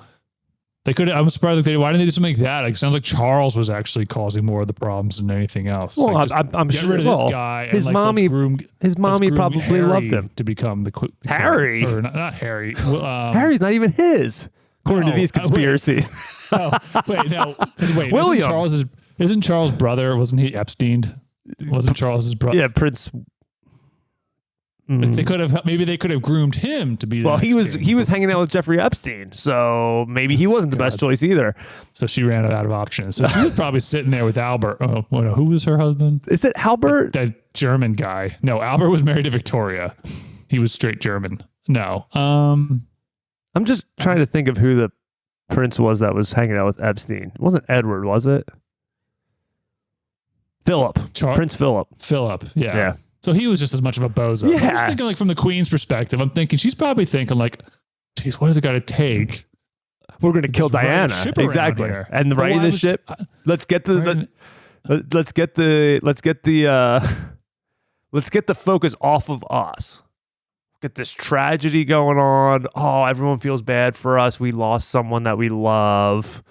They could. I'm surprised. Why didn't they just make that? Like, it sounds like Charles was actually causing more of the problems than anything else. Well, like, I'm get sure rid of this guy. His and, mommy, his mommy probably Harry loved him to become the Harry. Or not Harry. Harry's not even his, according to these conspiracies. Wait, William. Isn't Charles' brother? Wasn't he Epstein? Wasn't Charles's brother? Yeah, Prince. They could have. Maybe they could have groomed him to be. The he was hanging out with Jeffrey Epstein, so maybe he wasn't the best choice either. So she ran out of options. So she was probably sitting there with Albert. Oh, who was her husband? Is it Albert? That German guy. No, Albert was married to Victoria. He was straight German. No. I'm just trying to think of who the prince was that was hanging out with Epstein. It wasn't Edward, was it? Philip. Prince Philip. Philip. Yeah. So he was just as much of a bozo. Yeah. So I'm just thinking, like, from the Queen's perspective, I'm thinking she's probably thinking, like, geez, what is it got to take? We're going to kill Diana. Exactly. And writing the ship. Let's get the focus off of us. Get this tragedy going on. Oh, everyone feels bad for us. We lost someone that we love.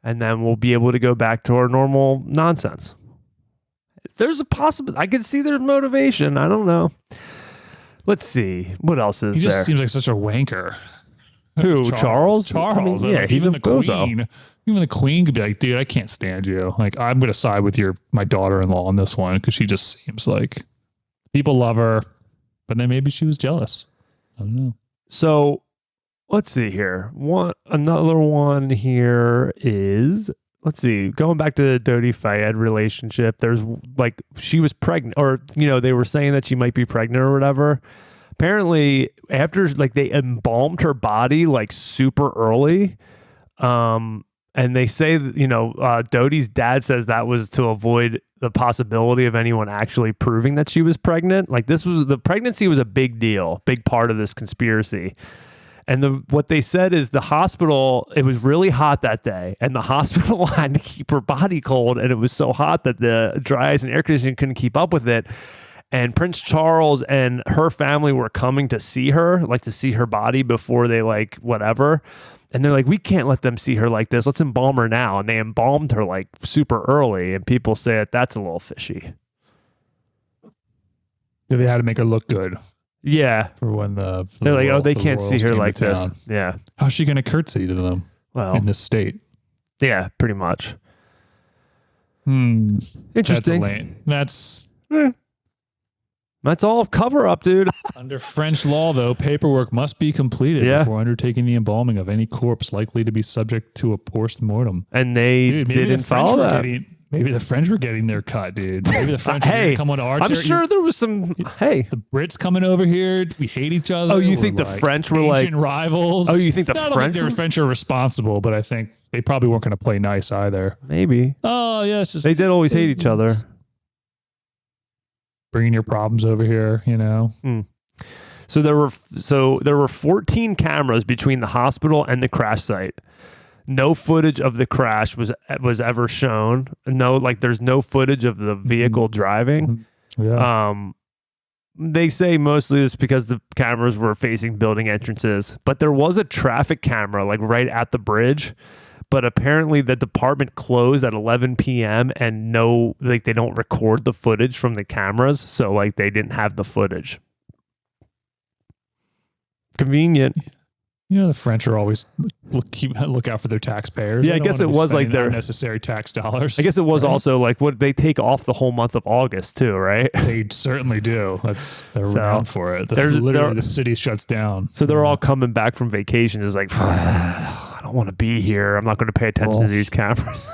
And then we'll be able to go back to our normal nonsense. There's a possibility. I could see there's motivation. I don't know. Let's see. What else is there? He just seems like such a wanker. Who? Charles? I mean, yeah, like, he's even a the bozo. Queen. Even the Queen could be like, dude, I can't stand you. Like, I'm going to side with my daughter-in-law on this one because she just seems like people love her, but then maybe she was jealous. I don't know. So let's see here. Another one here is, let's see, going back to the Dodi Fayed relationship, there's like, she was pregnant, or, you know, they were saying that she might be pregnant or whatever. Apparently, after, like, they embalmed her body, like, super early. And they say that, you know, Dodi's dad says that was to avoid the possibility of anyone actually proving that she was pregnant. Like, the pregnancy was a big deal, big part of this conspiracy. And what they said is the hospital, it was really hot that day, and the hospital had to keep her body cold, and it was so hot that the dry ice and air conditioning couldn't keep up with it. And Prince Charles and her family were coming to see her, like to see her body before they, like, whatever. And they're like, we can't let them see her like this. Let's embalm her now. And they embalmed her like super early, and people say that that's a little fishy. They had to make her look good. Yeah. For when they're like, oh, they can't see her like this. Yeah. How's she going to curtsy to them? Well, in this state. Yeah, pretty much. Interesting. That's all cover up, dude. Under French law, though, paperwork must be completed before undertaking the embalming of any corpse likely to be subject to a post-mortem. And they didn't follow that. Maybe the French were getting their cut, dude. Maybe the French were come on to our I'm sure there was some. The Brits coming over here. We hate each other. Oh, you think the French were like ancient rivals? Oh, you think the French are responsible, but I think they probably weren't going to play nice either. Maybe. Oh, yeah. It's just, they did always hate each other. Bringing your problems over here, you know. So there were 14 cameras between the hospital and the crash site. No footage of the crash was ever shown. No, like there's no footage of the vehicle driving. Yeah. They say mostly it's because the cameras were facing building entrances, but there was a traffic camera like right at the bridge. but apparently the department closed at 11 p.m. and they don't record the footage from the cameras, so like they didn't have the footage. Convenient. You know, the French are always look out for their taxpayers. Yeah, I guess it was like their unnecessary tax dollars. I guess it was also like what they take off the whole month of August too, right? They certainly do. They're renowned for it. Literally, the city shuts down. So they're all coming back from vacation. It's like, I don't want to be here. I'm not going to pay attention to these cameras.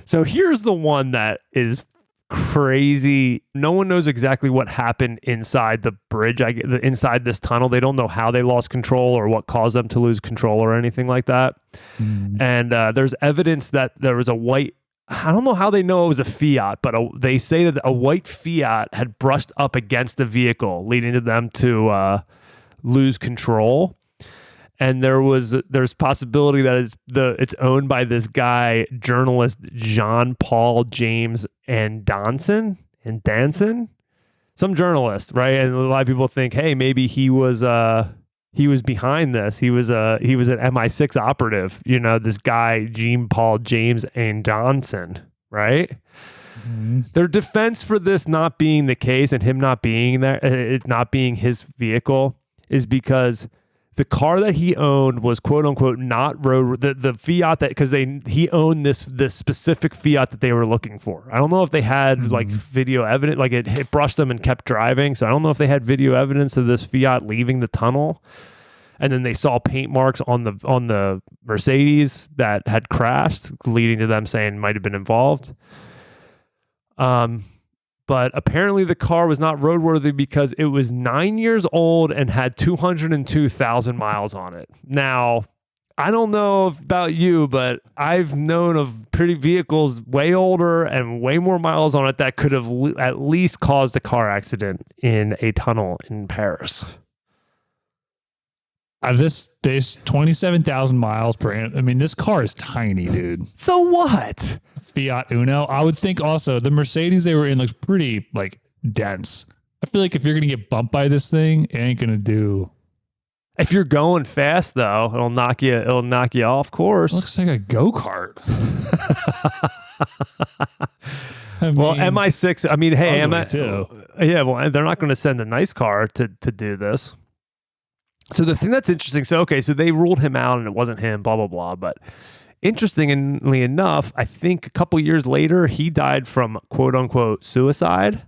So here's the one that is crazy. No one knows exactly what happened inside the bridge. Inside this tunnel, they don't know how they lost control or what caused them to lose control or anything like that. And there's evidence that there was a white, I don't know how they know it was a Fiat, but they say that a white Fiat had brushed up against the vehicle, leading to them to lose control. And there's possibility that it's owned by this guy, journalist John Paul James and Danson, some journalist, right? And a lot of people think, hey, maybe he was behind this. He was an MI6 operative, this guy, Jean Paul James and Danson, right? Mm-hmm. Their defense for this not being the case and him not being there, it not being his vehicle, is because the car that he owned was quote unquote not road, the Fiat that, because he owned this specific Fiat that they were looking for. I don't know if they had like video evidence, like it brushed them and kept driving. So I don't know if they had video evidence of this Fiat leaving the tunnel. And then they saw paint marks on the Mercedes that had crashed, leading to them saying might have been involved. But apparently the car was not roadworthy because it was 9 years old and had 202,000 miles on it. Now, I don't know about you, but I've known of pretty vehicles way older and way more miles on it that could have at least caused a car accident in a tunnel in Paris. This 27,000 miles per annum. I mean, this car is tiny, dude. So what? Fiat Uno. I would think also the Mercedes they were in looks pretty like dense. I feel like if you're gonna get bumped by this thing, it ain't gonna do. If you're going fast though, it'll knock you off course. It looks like a go-kart. Well, MI6. I mean, hey, too. Yeah, well, they're not going to send a nice car to do this. So the thing that's interesting. So they ruled him out, and it wasn't him. Blah blah blah. But interestingly enough, I think a couple years later, he died from quote unquote suicide.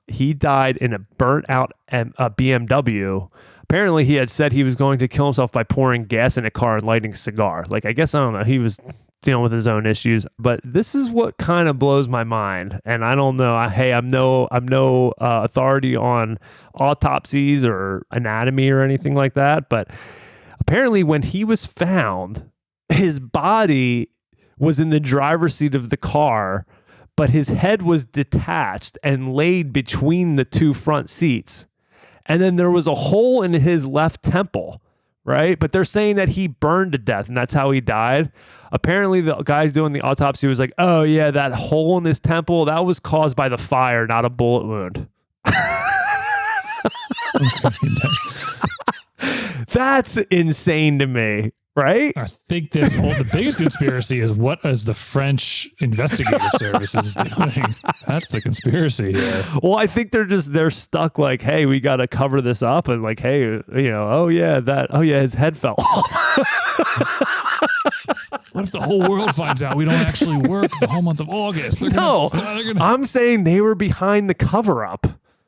He died in a burnt out BMW. Apparently, he had said he was going to kill himself by pouring gas in a car and lighting a cigar. Like, I guess, I don't know. He was dealing with his own issues, but this is what kind of blows my mind. And I don't know. I'm no authority on autopsies or anatomy or anything like that. But apparently, when he was found, his body was in the driver's seat of the car, but his head was detached and laid between the two front seats. And then there was a hole in his left temple, right? But they're saying that he burned to death and that's how he died. Apparently, the guys doing the autopsy was like, oh, yeah, that hole in his temple, that was caused by the fire, not a bullet wound. That's insane to me. Right? I think the biggest conspiracy is what is the French investigative services doing? That's the conspiracy here. Well, I think they're stuck like, hey, we got to cover this up, and like, hey, his head fell off. What if the whole world finds out we don't actually work the whole month of August? I'm saying they were behind the cover up.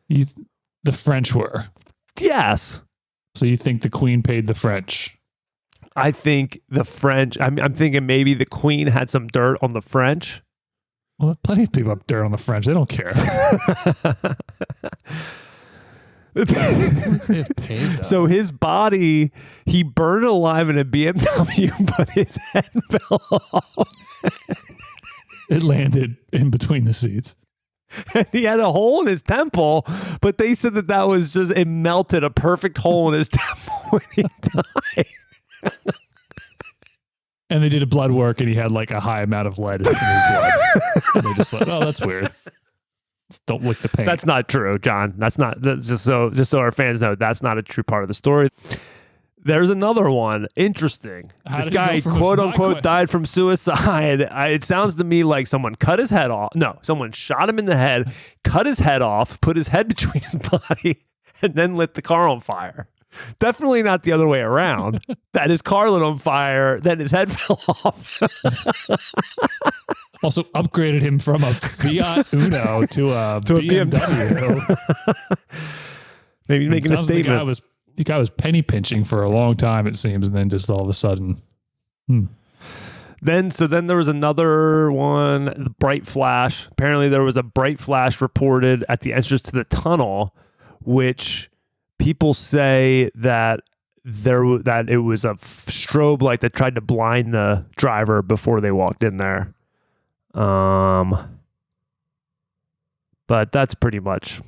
The French were. Yes. So you think the Queen paid the French? I think the French, I'm thinking maybe the Queen had some dirt on the French. Well, plenty of people have dirt on the French. They don't care. So his body, he burned alive in a BMW, but his head fell off. It landed in between the seats. And he had a hole in his temple, but they said that was just, it melted a perfect hole in his temple when he died. And they did a blood work and he had like a high amount of lead in his blood. And they just like, oh, that's weird. Just don't lick the paint. That's not true, John. That's just so our fans know, that's not a true part of the story. There's another one. Interesting. How This did it guy, go from quote my unquote, que- died from suicide. It sounds to me like someone cut his head off. No, someone shot him in the head, cut his head off, put his head between his body, and then lit the car on fire. Definitely not the other way around. That his car lit on fire, then his head fell off. Also upgraded him from a Fiat Uno to a BMW. Maybe making a statement. The guy was penny pinching for a long time, it seems, and then just all of a sudden. Then there was another one, the bright flash. Apparently there was a bright flash reported at the entrance to the tunnel, which people say that it was a strobe light that tried to blind the driver before they walked in there. But that's pretty much.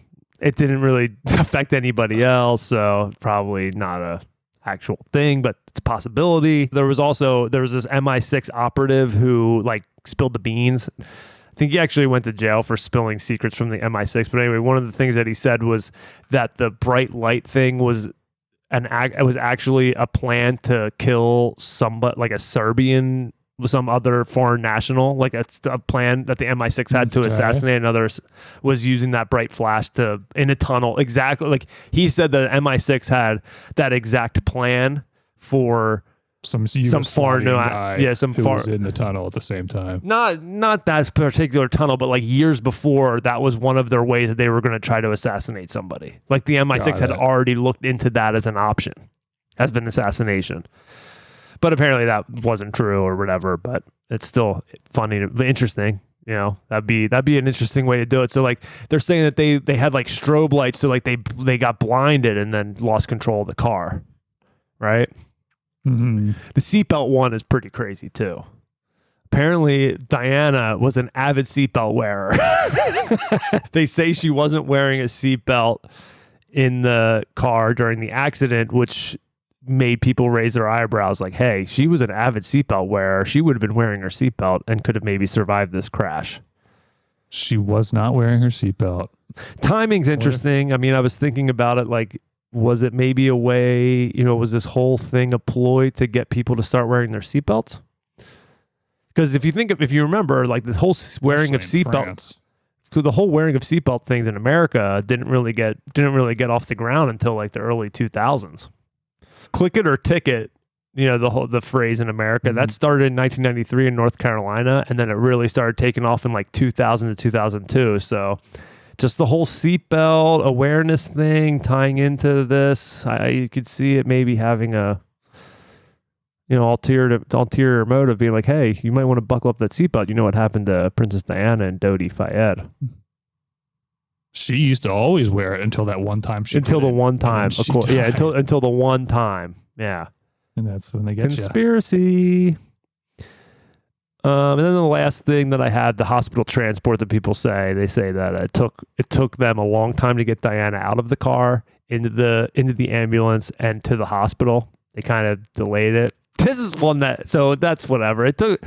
It didn't really affect anybody else, so probably not a actual thing, but it's a possibility. There was this MI6 operative who like spilled the beans. I think he actually went to jail for spilling secrets from the MI6. But anyway, one of the things that he said was that the bright light thing was it was actually a plan to kill somebody, like a Serbian, some other foreign national, like a plan that the MI6 had to assassinate another, was using that bright flash in a tunnel. Exactly. Like he said that MI6 had that exact plan for some foreign guy who was in the tunnel at the same time. Not that particular tunnel, but like years before, that was one of their ways that they were going to try to assassinate somebody. Like the MI6 had already looked into that as an option, as an assassination. But apparently that wasn't true or whatever. But it's still funny, interesting. You know, that'd be an interesting way to do it. So like they're saying that they had like strobe lights, so like they got blinded and then lost control of the car, right? Mm-hmm. The seatbelt one is pretty crazy too. Apparently Diana was an avid seatbelt wearer. They say she wasn't wearing a seatbelt in the car during the accident, which made people raise their eyebrows like, hey, she was an avid seatbelt wearer. She would have been wearing her seatbelt and could have maybe survived this crash. She was not wearing her seatbelt. Timing's interesting. I mean, I was thinking about it like, was it maybe a way, was this whole thing a ploy to get people to start wearing their seatbelts? Because if you remember, like the whole wearing of seatbelts, so the whole wearing of seatbelt things in America didn't really get off the ground until like the early 2000s. Click it or ticket, the phrase in America, that started in 1993 in North Carolina, and then it really started taking off in like 2000 to 2002. So just the whole seatbelt awareness thing tying into this, you could see it maybe having a ulterior motive, being like, hey, you might want to buckle up that seatbelt. You know what happened to Princess Diana and Dodi Fayed? She used to always wear it until that one time. Until the one time, of course. Yeah, until the one time. Yeah. And that's when they get conspiracy. And then the last thing that I had, the hospital transport that people say, they say that it took them a long time to get Diana out of the car, into the ambulance, and to the hospital. They kind of delayed it. This is one so that's whatever. It took.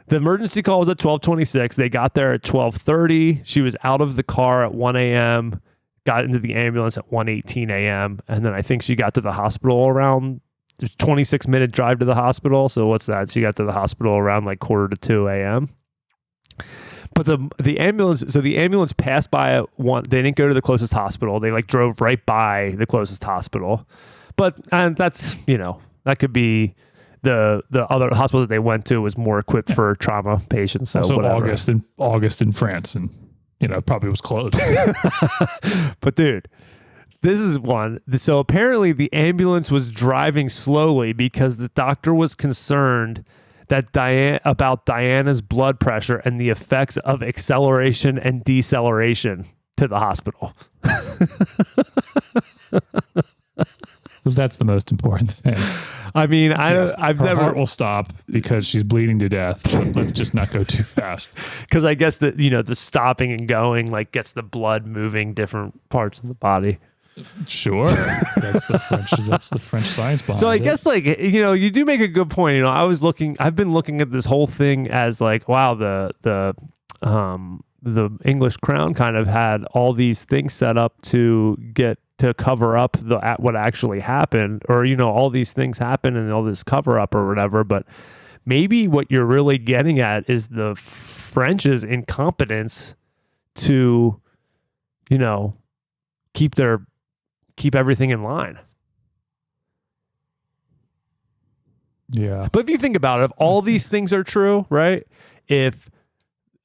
The emergency call was at 12:26. They got there at 12:30. She was out of the car at 1 a.m., got into the ambulance at 1:18 a.m., and then I think she got to the hospital around 26-minute drive to the hospital. So what's that? She got to the hospital around like 1:45 a.m. But the ambulance passed by at 1. They didn't go to the closest hospital. They like drove right by the closest hospital. And that's, that could be the other hospital that they went to was more equipped for trauma patients. So also whatever. August in France, and probably was closed. But dude, this is one. So apparently the ambulance was driving slowly because the doctor was concerned that about Diana's blood pressure and the effects of acceleration and deceleration to the hospital. Because that's the most important thing. I mean, Her heart will stop because she's bleeding to death. So let's just not go too fast. Because I guess that the stopping and going like gets the blood moving different parts of the body. Sure, that's the French science behind it. So I guess you do make a good point. I've been looking at this whole thing as like, wow, the English crown kind of had all these things set up to get to cover up what actually happened, or all these things happen and all this cover up or whatever. But maybe what you're really getting at is the French's incompetence to keep everything in line. Yeah. But if you think about it, if all these things are true, right? If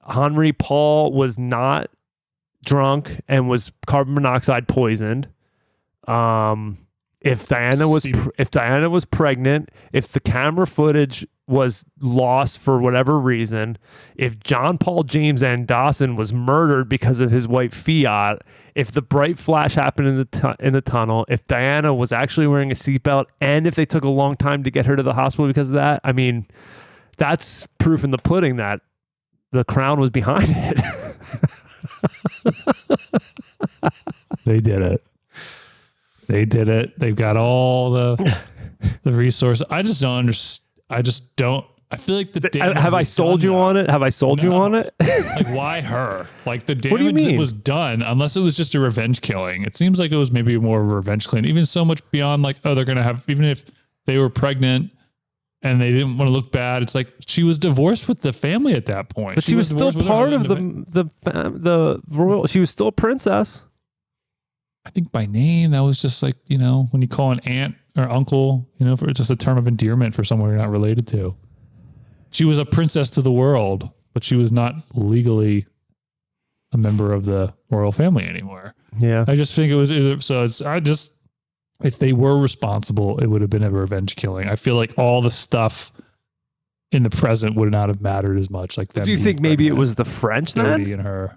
Henri Paul was not drunk and was carbon monoxide poisoned, if Diana was pregnant, if the camera footage was lost for whatever reason, if John Paul James Anderson was murdered because of his white Fiat, if the bright flash happened in the tunnel, if Diana was actually wearing a seatbelt, and if they took a long time to get her to the hospital because of that, I mean, that's proof in the pudding that the Crown was behind it. They did it. They've got all the resources. I just don't understand. I feel like the damage. Have I sold you on it? Have I sold you on it? Like, why her? Like, the damage that was done, unless it was just a revenge killing. It seems like it was maybe more of a revenge killing. Even so much beyond, like, oh, they're going to have, even if they were pregnant and they didn't want to look bad, it's like she was divorced with the family at that point. But she was still part of the royal. She was still a princess. I think by name, that was just like, when you call an aunt or uncle, for just a term of endearment for someone you're not related to. She was a princess to the world, but she was not legally a member of the royal family anymore. Yeah. I just think if they were responsible, it would have been a revenge killing. I feel like all the stuff in the present would not have mattered as much. Like, do you think maybe it was the French then? And her.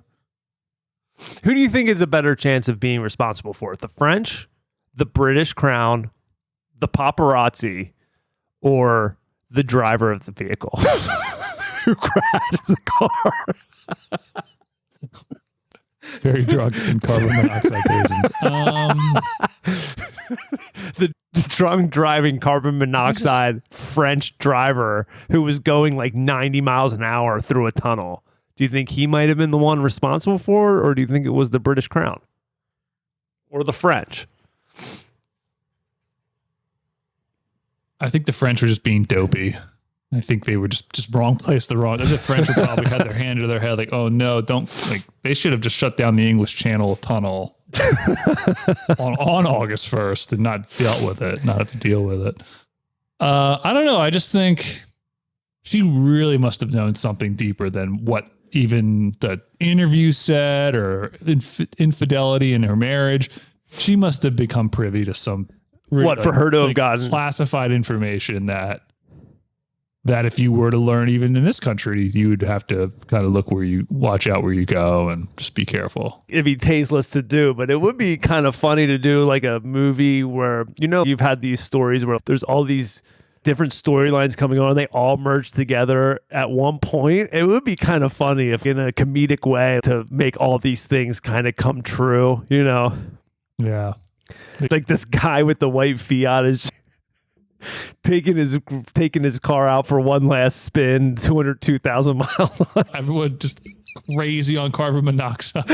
Who do you think is a better chance of being responsible for it? The French, the British Crown, the paparazzi, or the driver of the vehicle who crashed the car? Very drunk and carbon monoxide poisoned. The drunk driving carbon monoxide French driver who was going like 90 miles an hour through a tunnel. Do you think he might have been the one responsible for it, or do you think it was the British Crown or the French? I think the French were just being dopey. I think they were just wrong place, the French would probably had their hand to their head, like, oh no, don't, like, they should have just shut down the English Channel tunnel on August 1st and not dealt with it, not have to deal with it. I don't know. I just think she really must have known something deeper than what even the interview said, or infidelity in her marriage. She must have become privy to some for her to have gotten classified information that if you were to learn even in this country, you would have to kind of watch out where you go and just be careful. It'd be tasteless to do, but it would be kind of funny to do like a movie where, you've had these stories where there's all these different storylines coming on, they all merge together at one point. It would be kind of funny if in a comedic way to make all these things kind of come true, Yeah. Like this guy with the white Fiat is taking his car out for one last spin, 202,000 miles. Everyone just crazy on carbon monoxide.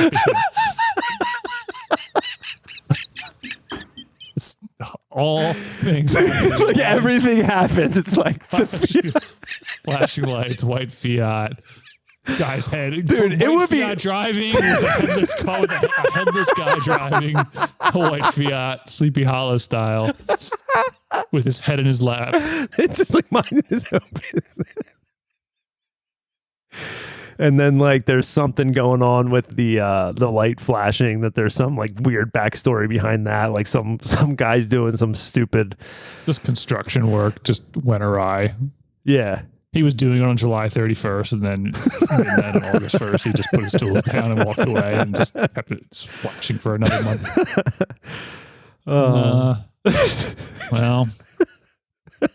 All things. Like everything happens. It's like flashing lights, white Fiat. Guy's head, dude. It would Fiat be driving with a headless car, with a headless guy driving a white Fiat, Sleepy Hollow style, with his head in his lap. It's just like minding his own business. And then like there's something going on with the light flashing, that there's some like weird backstory behind that. Like some guy's doing some stupid just construction work just went awry. Yeah. He was doing it on July 31st, and then on August 1st, he just put his tools down and walked away and just kept it flashing for another month. Well,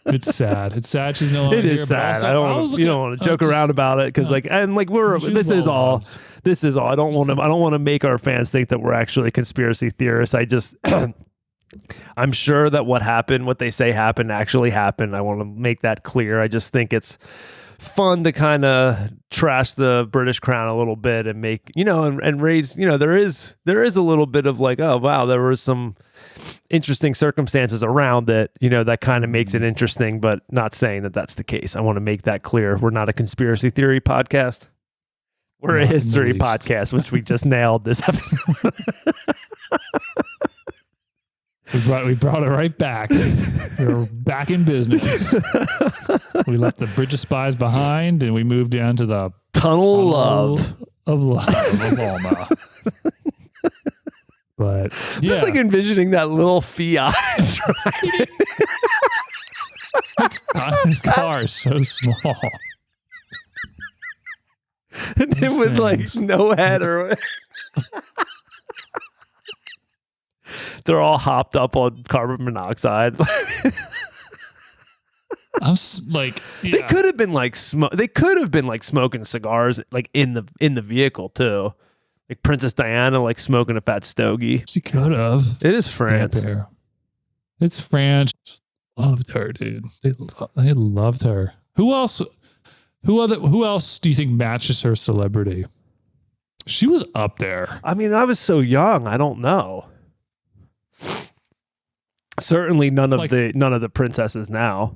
it's sad. It's sad she's no longer here. It is sad. I don't want to joke around about it because this is all. I don't want to make our fans think that we're actually conspiracy theorists. I just I'm sure that what they say happened actually happened. I want to make that clear. I just think it's fun to kind of trash the British crown a little bit and make, and raise, there is a little bit of like, oh, wow, there was some interesting circumstances around it, that kind of makes it interesting, but not saying that that's the case. I want to make that clear. We're not a conspiracy theory podcast. We're a history podcast, which we just nailed this episode. We brought it right back. We're back in business. We left the Bridge of Spies behind, and we moved down to the Tunnel of Oklahoma. But yeah, just like envisioning that little Fiat driving. His car is so small. And then with like no head or they're all hopped up on carbon monoxide. Like, yeah. They could have been like smoking cigars like in the vehicle too. Like Princess Diana like smoking a fat stogie. She could have. It is France. It's France. Loved her, dude. They loved her. Who else do you think matches her celebrity? She was up there. I mean, I was so young. I don't know. Certainly none of the princesses now.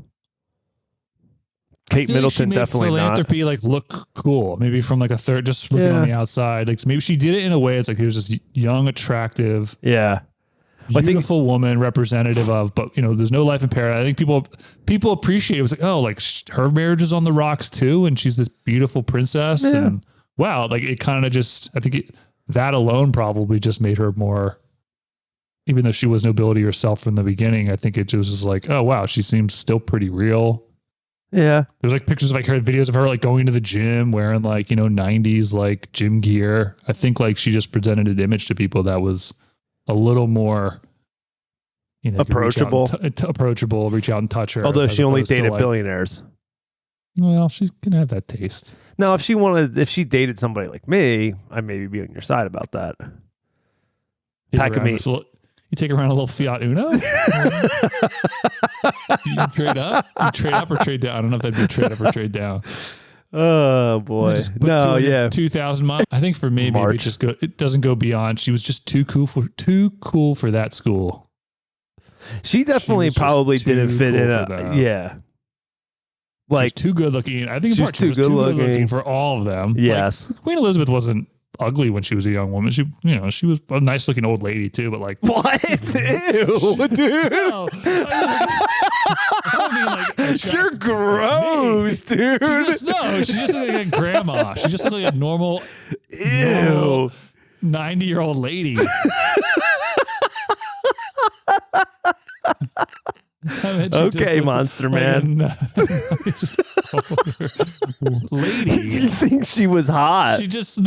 Kate Middleton definitely philanthropy not. Like look cool. Maybe from like a third, just looking on the outside. Like maybe she did it in a way. It's like he was just young, attractive, beautiful woman, representative of. But there's no life in paradise. I think people appreciate it. It was like, oh, like her marriage is on the rocks too, and she's this beautiful princess. Yeah. And wow, like it kind of just. I think that alone probably just made her more. Even though she was nobility herself from the beginning, I think it just was like, oh wow, she seems still pretty real. Yeah. There's like pictures of like her videos of her like going to the gym wearing like, 90s like gym gear. I think like she just presented an image to people that was a little more, approachable. Approachable, reach out and touch her. Although she only dated billionaires. Well, she's going to have that taste. Now, if she dated somebody like me, I maybe be on your side about that. Pack of meat. You take around a little Fiat Uno? You trade up? You trade up or trade down? I don't know if that'd be a trade up or trade down. Oh boy. No, yeah. 2,000 miles. I think for me, maybe it doesn't go beyond. She was just too cool for that school. She definitely probably didn't fit in. Yeah. Like too good looking. I think she was too good looking for all of them. Yes. Like, Queen Elizabeth wasn't ugly when she was a young woman. She was a nice looking old lady too, but like what? Ew, dude. No, I mean, like, you're gross, dude. She just looked like a grandma. She just looked like a normal 90-year-old lady. Okay, Monster Man. Lady. You think she was hot? She just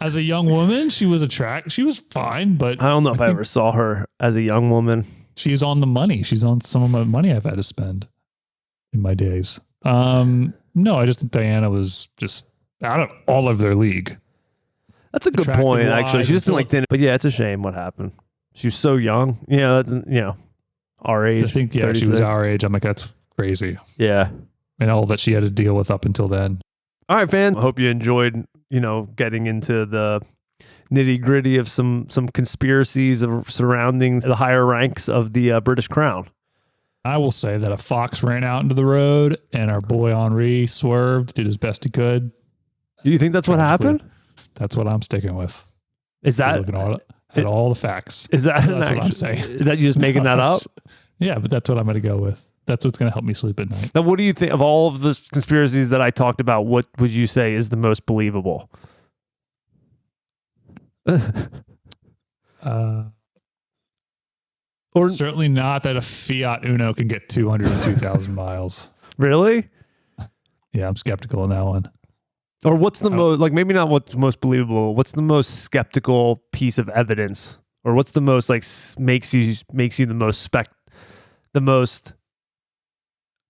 as a young woman, she was She was fine, but I don't know if I ever saw her as a young woman. She's on the money. She's on some of my money I've had to spend in my days. No, I just think Diana was just out of all of their league. That's a good point, actually. She just didn't like thin, but yeah, it's a shame what happened. She was so young. Yeah, that's our age. I think 36. She was our age. I'm like, that's crazy. Yeah. And all that she had to deal with up until then. All right, fans. I hope you enjoyed, getting into the nitty gritty of some conspiracies surrounding the higher ranks of the British crown. I will say that a fox ran out into the road and our boy Henri swerved, did his best he could. Do you think that's what happened? That's what I'm sticking with. Is that looking at all the facts? Is that that's what I'm saying? Is that you just making that up? Yeah, but that's what I'm going to go with. That's what's going to help me sleep at night. Now, what do you think of all of the conspiracies that I talked about? What would you say is the most believable? Or certainly not that a Fiat Uno can get 202,000 miles. Really? Yeah, I'm skeptical on that one. Or what's the most, like, maybe not what's most believable, what's the most skeptical piece of evidence? Or what's the most, like, makes you the most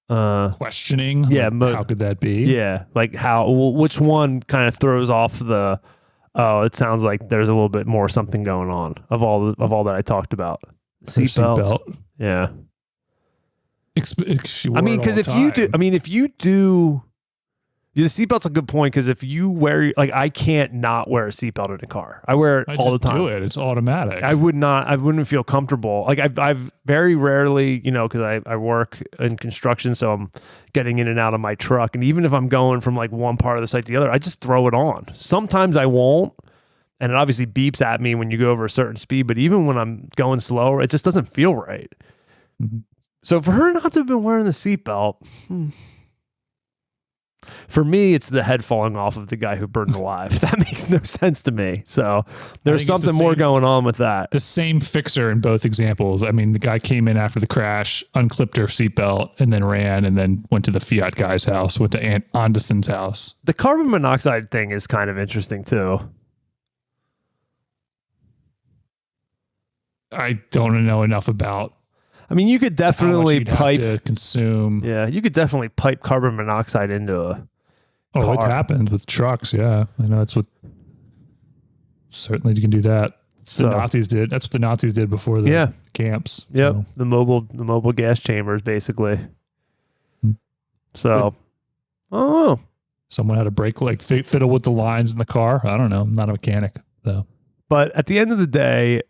questioning? Yeah. Like, how could that be? Yeah. Like, which one kind of throws off it sounds like there's a little bit more something going on of all that I talked about. Seatbelt. Seatbelt. Yeah. I mean, because if you do, the seatbelt's a good point. Because if you wear, like, I can't not wear a seatbelt in a car. I wear it all the time. Do it. It's automatic. I wouldn't feel comfortable. Like I've very rarely, because I work in construction, so I'm getting in and out of my truck. And even if I'm going from like one part of the site to the other, I just throw it on. Sometimes I won't. And it obviously beeps at me when you go over a certain speed. But even when I'm going slower, it just doesn't feel right. Mm-hmm. So for her not to have been wearing the seatbelt, for me, it's the head falling off of the guy who burned alive. That makes no sense to me. So there's something more going on with that. The same fixer in both examples. I mean, the guy came in after the crash, unclipped her seatbelt, and then ran, and then went to the Fiat guy's house, went to Aunt Anderson's house. The carbon monoxide thing is kind of interesting too. I don't know enough about. I mean, you could definitely pipe to consume. Yeah, you could definitely pipe carbon monoxide into a car. It happens with trucks. Yeah, I know that's what. Certainly, you can do that. The Nazis did. That's what the Nazis did before the camps. Yep, so. the mobile gas chambers, basically. So, someone had to break fiddle with the lines in the car. I don't know. I'm not a mechanic though. But at the end of the day,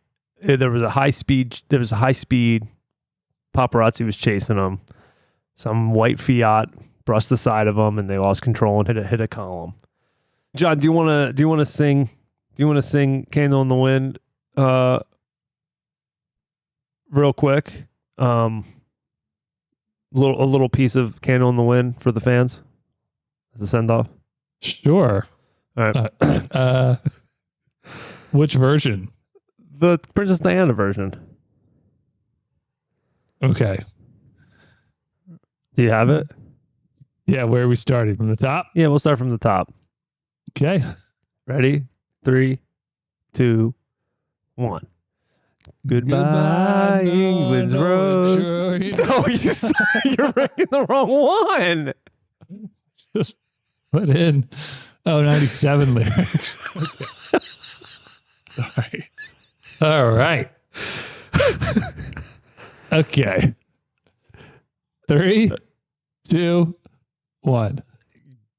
there was a high speed. Paparazzi was chasing them. Some white Fiat brushed the side of them, and they lost control and hit a column. John, do you want to sing? Do you want to sing "Candle in the Wind"? Real quick, a little piece of "Candle in the Wind" for the fans as a send off. Sure. All right. Which version? The Princess Diana version. Okay. Do you have it? Yeah, where are we starting? From the top? Yeah, we'll start from the top. Okay. Ready? 3, 2, 1. Goodbye, England's Rose. Sure. No, you're ringing the wrong one. Just put in 97 lyrics. Okay. All right. Okay. 3, 2, 1.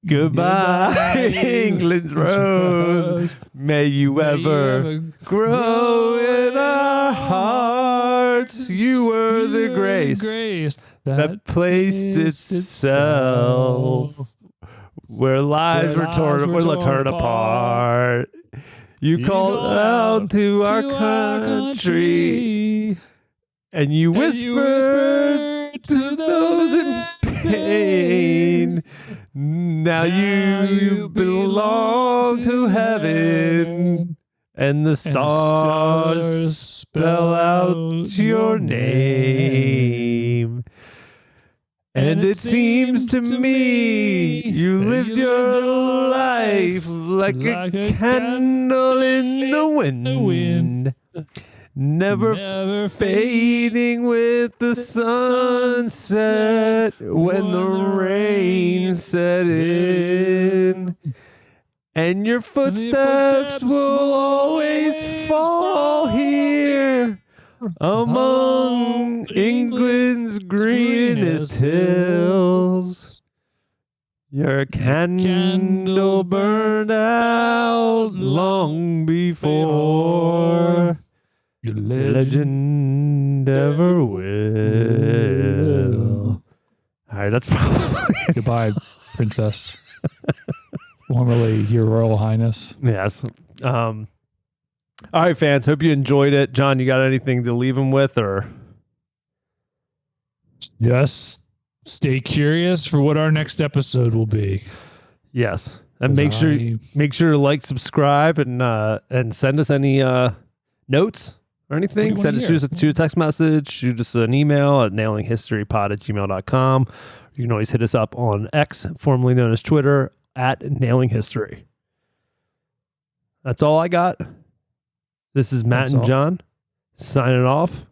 Goodbye, England's rose. May you ever grow in our hearts. You were the grace that placed itself where lives were torn apart. You called out to our country, and you whispered to those in pain. Now you belong to heaven, and the stars spell out your name. And it seems to me you lived your life like a candle in the wind. Never fading with the sunset when the rain set in. And your footsteps will always fall here among England's greenest hills. Your candle burned out long before your legend ever will. All right, that's probably Goodbye, Princess. Formerly Your Royal Highness. Yes. All right, fans. Hope you enjoyed it. John, you got anything to leave them with, or just stay curious for what our next episode will be. Yes, and make sure to like, subscribe, and send us any notes or anything. Shoot a text message, shoot us an email at nailinghistorypod@gmail.com. You can always hit us up on X, formerly known as Twitter, at nailinghistory. That's all I got. This is Matt and John signing off.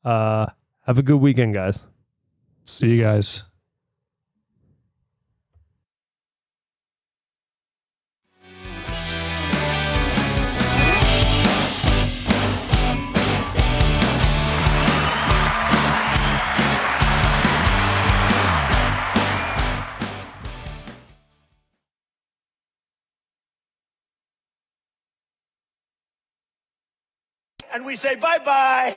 Have a good weekend, guys. See you guys. and we say bye-bye.